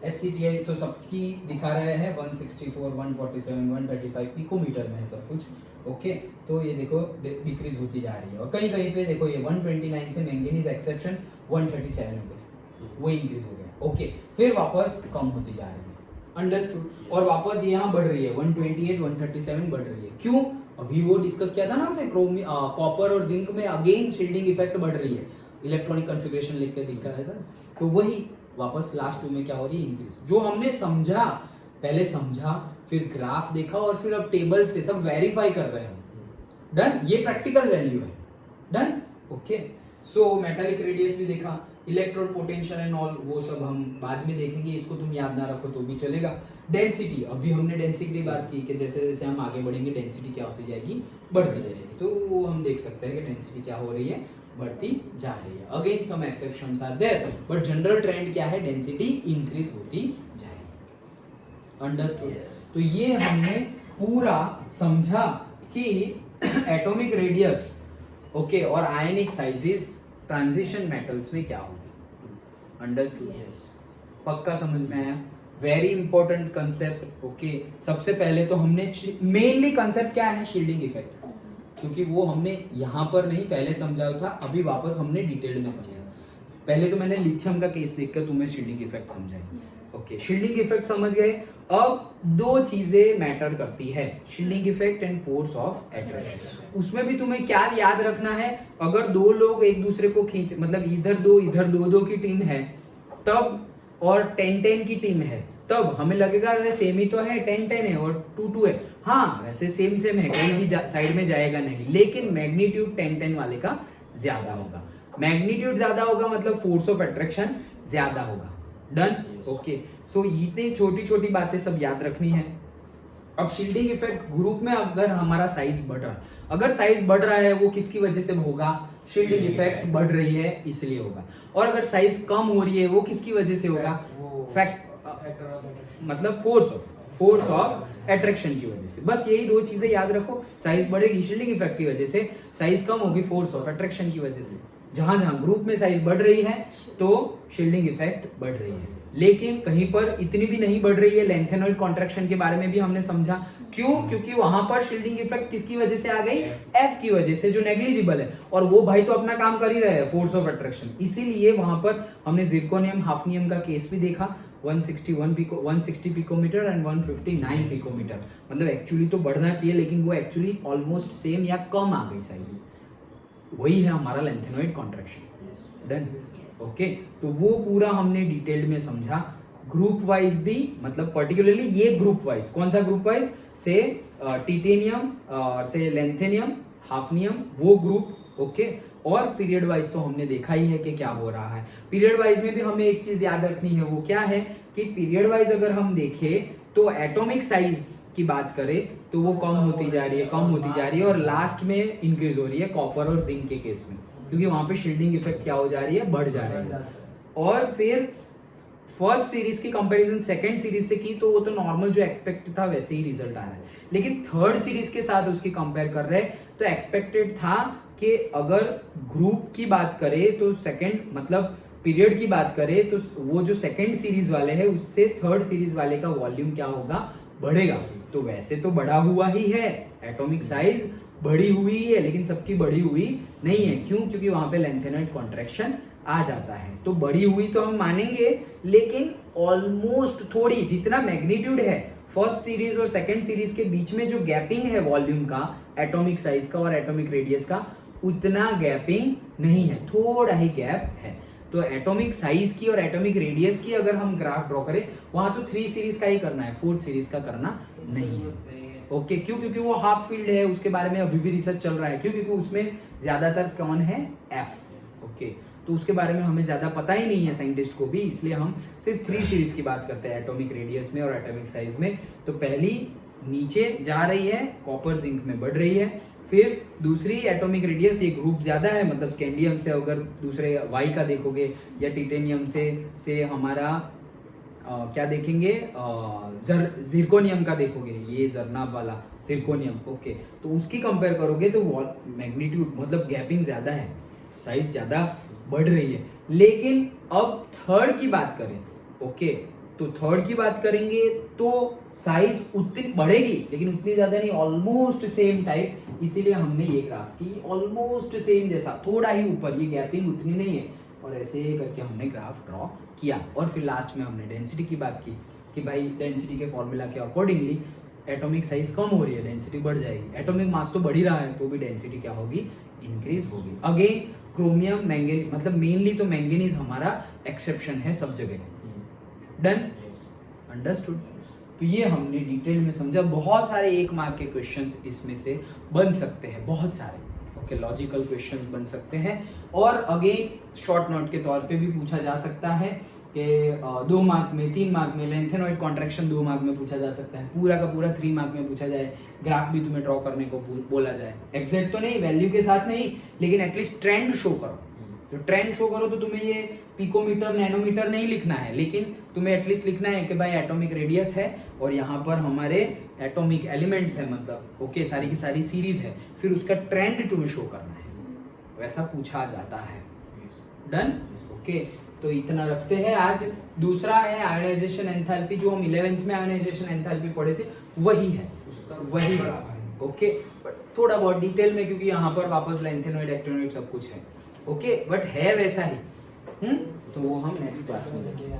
SCTI तो सबकी दिखा रहे हैं 164 147 135 पिकोमीटर में है सब कुछ। ओके तो ये देखो डिक्रीज होती जा रही है, और कहीं कहीं पे देखो ये 129 से मैंगनीज एक्सेप्शन 137 हो गया, वो इंक्रीज हो गया। ओके फिर वापस कम होती जा रही है, अंडरस्टूड, और वापस ये यहाँ बढ़ रही है 128 137 बढ़ रही है। क्यों, अभी वो डिस्कस किया था ना हमने कॉपर और जिंक में अगेन शील्डिंग इफेक्ट बढ़ रही है, इलेक्ट्रॉनिक कॉन्फ़िगरेशन लिख के दिखा था, तो वही वापस लास्ट 2 में क्या हो रही है इंक्रीज। जो हमने समझा, पहले समझा फिर ग्राफ देखा और फिर अब टेबल से सब वेरीफाई कर रहे हैं। डन, ये प्रैक्टिकल वैल्यू है। Done okay so metallic radius भी देखा, इलेक्ट्रोड पोटेंशियल एंड ऑल वो सब हम बाद में देखेंगे, इसको तुम याद ना रखो तो भी चलेगा। डेंसिटी, अभी हमने डेंसिटी की बात की कि जैसे जैसे हम आगे बढ़ेंगे डेंसिटी क्या होती जाएगी, बढ़ती जाएगी, तो वो हम देख सकते हैं कि डेंसिटी क्या हो रही है, बढ़ती जा रही है। Again some exceptions are there, but general trend क्या है, डेंसिटी इंक्रीज होती जाएगी। अंडरस्टूड? तो ये हमने पूरा समझा कि एटॉमिक रेडियस ओके और आयनिक साइजेस ट्रांजिशन मेटल्स में क्या होगी। अंडरस्टूड? पक्का समझ में आया? Very important concept. ओके सबसे पहले तो हमने मेनली कंसेप्ट क्या है, शील्डिंग इफेक्ट, क्योंकि वो हमने यहाँ पर नहीं पहले समझा था, अभी वापस हमने डिटेल में समझा। पहले तो मैंने लिथियम का केस देखकर तुम्हें शील्डिंग इफेक्ट समझाई। ओके शील्डिंग इफेक्ट समझ गए। अब 2 चीजें मैटर करती है, shielding effect and force of attraction. उसमें भी तुम्हें क्या याद रखना है, अगर 2 लोग एक दूसरे को खींच, मतलब इधर 2 की टीम है तब, और 10-10 की टीम है तब हमें लगेगा सेम ही तो है, 10-10 है और 2-2 है, हाँ वैसे सेम है, कहीं भी साइड में जाएगा नहीं, लेकिन मैग्नीट्यूड 10-10 वाले का ज्यादा होगा। मैग्नीट्यूड ज्यादा होगा मतलब फोर्स ऑफ अट्रैक्शन ज्यादा होगा। डन ओके सो इतनी छोटी छोटी बातें सब याद रखनी है। अब शील्डिंग इफेक्ट ग्रुप में अगर हमारा साइज बढ़ रहा है, अगर साइज बढ़ रहा है वो किसकी वजह से होगा, शील्डिंग इफेक्ट बढ़ रही है इसलिए होगा, और अगर साइज कम हो रही है वो किसकी वजह से होगा, मतलब फोर्स ऑफ अट्रैक्शन की वजह से। बस यही 2 चीजें याद रखो, साइज बढ़ेगी शील्डिंग इफेक्ट की वजह से, साइज कम होगी फोर्स ऑफ अट्रैक्शन की वजह से। जहां जहां ग्रुप में साइज बढ़ रही है तो शील्डिंग इफेक्ट बढ़ रही है, लेकिन कहीं पर इतनी भी नहीं बढ़ रही है। लेंथेनॉइड कॉन्ट्रैक्शन के बारे में भी हमने समझा, क्यों, क्योंकि वहां पर शील्डिंग इफेक्ट किसकी वजह से आ गई, एफ की वजह से, जो नेग्लिजिबल है, और वो भाई तो अपना काम कर ही रहे हैं, फोर्स ऑफ अट्रैक्शन। इसीलिए वहां पर हमने जिरकोनियम हाफनियम का केस भी देखा, 160 पिकोमीटर एंड 159 पिकोमीटर, मतलब एक्चुअली तो बढ़ना चाहिए लेकिन वो एक्चुअली ऑलमोस्ट सेम या कम आ गई साइज, वही है हमारा लेंथेनॉइड कॉन्ट्रैक्शन। डन ओके तो वो पूरा हमने डिटेल्ड में समझा, ग्रुप वाइज भी, मतलब पर्टिकुलरली ये ग्रुप वाइज, कौन सा ग्रुप वाइज, से टिटेनियम और से लेंथेनियम हाफनियम वो ग्रुप। ओके और पीरियड वाइज तो हमने देखा ही है कि क्या हो रहा है। पीरियड वाइज में भी हमें एक चीज याद रखनी है, वो क्या है कि पीरियड वाइज अगर हम देखें तो एटॉमिक साइज की बात करें तो वो कम होती जा रही है, और लास्ट में इंक्रीज हो रही है कॉपर और जिंक के केस में, क्योंकि वहां पे शील्डिंग इफेक्ट क्या हो जा रही है, बढ़ जा रही है। और फिर फर्स्ट सीरीज की कंपैरिजन सेकंड सीरीज से की तो वो तो नॉर्मल जो एक्सपेक्ट था वैसे ही रिजल्ट आ रहा है, लेकिन थर्ड सीरीज के साथ उसकी कंपेयर कर रहे हैं तो एक्सपेक्टेड था कि अगर ग्रुप की बात करें तो सेकंड, मतलब पीरियड की बात करें तो वो जो सेकंड सीरीज वाले हैं उससे थर्ड सीरीज वाले का वॉल्यूम क्या होगा, बढ़ेगा, तो वैसे तो बढ़ा हुआ ही है, एटॉमिक साइज बढ़ी हुई है, लेकिन सबकी बढ़ी हुई नहीं है। क्यों? क्योंकि वहां पे लेंथेनॉइड कॉन्ट्रैक्शन आ जाता है। तो बढ़ी हुई तो हम मानेंगे, लेकिन ऑलमोस्ट थोड़ी, जितना मैग्नीट्यूड है फर्स्ट सीरीज और सेकंड सीरीज के बीच में जो गैपिंग है वॉल्यूम का, एटॉमिक साइज का और एटॉमिक रेडियस का, उतना गैपिंग नहीं है, थोड़ा ही गैप है। तो एटॉमिक साइज की और एटॉमिक रेडियस की अगर हम ग्राफ ड्रॉ करें, वहां तो 3 सीरीज का ही करना है, 4th सीरीज का करना नहीं है। ओके, क्यों? क्योंकि वो हाफ फील्ड है, उसके बारे में अभी भी रिसर्च चल रहा है। क्यों? क्योंकि उसमें ज्यादातर कौन है? एफ। ओके, तो उसके बारे में हमें ज्यादा पता ही नहीं है साइंटिस्ट को भी, इसलिए हम सिर्फ 3 सीरीज की बात करते हैं एटॉमिक रेडियस में और एटॉमिक साइज में। तो पहली नीचे जा रही है, कॉपर जिंक में बढ़ रही है। फिर दूसरी एटॉमिक रेडियस, ये ग्रुप ज्यादा है, मतलब स्कैंडियम से अगर दूसरे वाई का देखोगे या टिटेनियम से हमारा क्या देखेंगे, जिरकोनियम का देखोगे, ये जरनाब वाला जिरकोनियम। ओके, तो उसकी कंपेयर करोगे तो मैग्नीट्यूड मतलब गैपिंग ज्यादा है, साइज ज्यादा बढ़ रही है। लेकिन अब थर्ड की बात करें, ओके, तो थर्ड की बात करेंगे तो साइज उतनी बढ़ेगी, लेकिन उतनी ज्यादा नहीं, ऑलमोस्ट सेम टाइप। इसीलिए हमने ये ग्राफ की ऑलमोस्ट सेम जैसा, थोड़ा ही ऊपर, ये गैपिंग उतनी नहीं है, और ऐसे करके हमने ग्राफ ड्रॉ किया। और फिर लास्ट में हमने डेंसिटी की बात की कि भाई डेंसिटी के फॉर्मूला के अकॉर्डिंगली एटॉमिक साइज कम हो रही है, डेंसिटी बढ़ जाएगी। एटॉमिक मास तो बढ़ ही रहा है, तो भी डेंसिटी क्या होगी? इंक्रीज होगी। अगेन क्रोमियम, मैंगनीज, मतलब मेनली तो मैंगनीज हमारा एक्सेप्शन है सब जगह। डन? अंडरस्टूड? तो ये हमने डिटेल में समझा। बहुत सारे 1 मार्क के क्वेश्चंस इसमें से बन सकते हैं, बहुत सारे। ओके, लॉजिकल क्वेश्चंस बन सकते हैं, और अगेन शॉर्ट नोट के तौर पे भी पूछा जा सकता है कि 2 मार्क में, 3 मार्क में लेंथेनॉइड कॉन्ट्रैक्शन 2 मार्क में पूछा जा सकता है, पूरा का पूरा 3 मार्क में पूछा जाए, ग्राफ भी तुम्हें ड्रॉ करने को बोला जाए, एग्जैक्ट तो नहीं, वैल्यू के साथ नहीं, लेकिन एटलीस्ट ट्रेंड शो करो। तो ट्रेंड शो करो तो तुम्हें ये पिकोमीटर, नैनोमीटर नहीं लिखना है, लेकिन तुम्हें एटलीस्ट लिखना है कि भाई एटॉमिक रेडियस है और यहाँ पर हमारे एटॉमिक एलिमेंट्स है, मतलब ओके, सारी की सारी सीरीज है, फिर उसका ट्रेंड तुम्हें शो करना है, वैसा पूछा जाता है। डन? ओके, तो इतना रखते हैं आज। दूसरा है आयोनाइजेशन एंथैल्पी, जो हम 11th में आयोनाइजेशन एंथैल्पी पढ़े थे, वही है, वही है। ओके, बट थोड़ा बहुत डिटेल में, क्योंकि यहाँ पर वापस लेंथेनॉइड, एक्टिनॉइड सब कुछ है। ओके, बट है वैसा ही। तो वो हम नेक्स्ट क्लास में देखेंगे।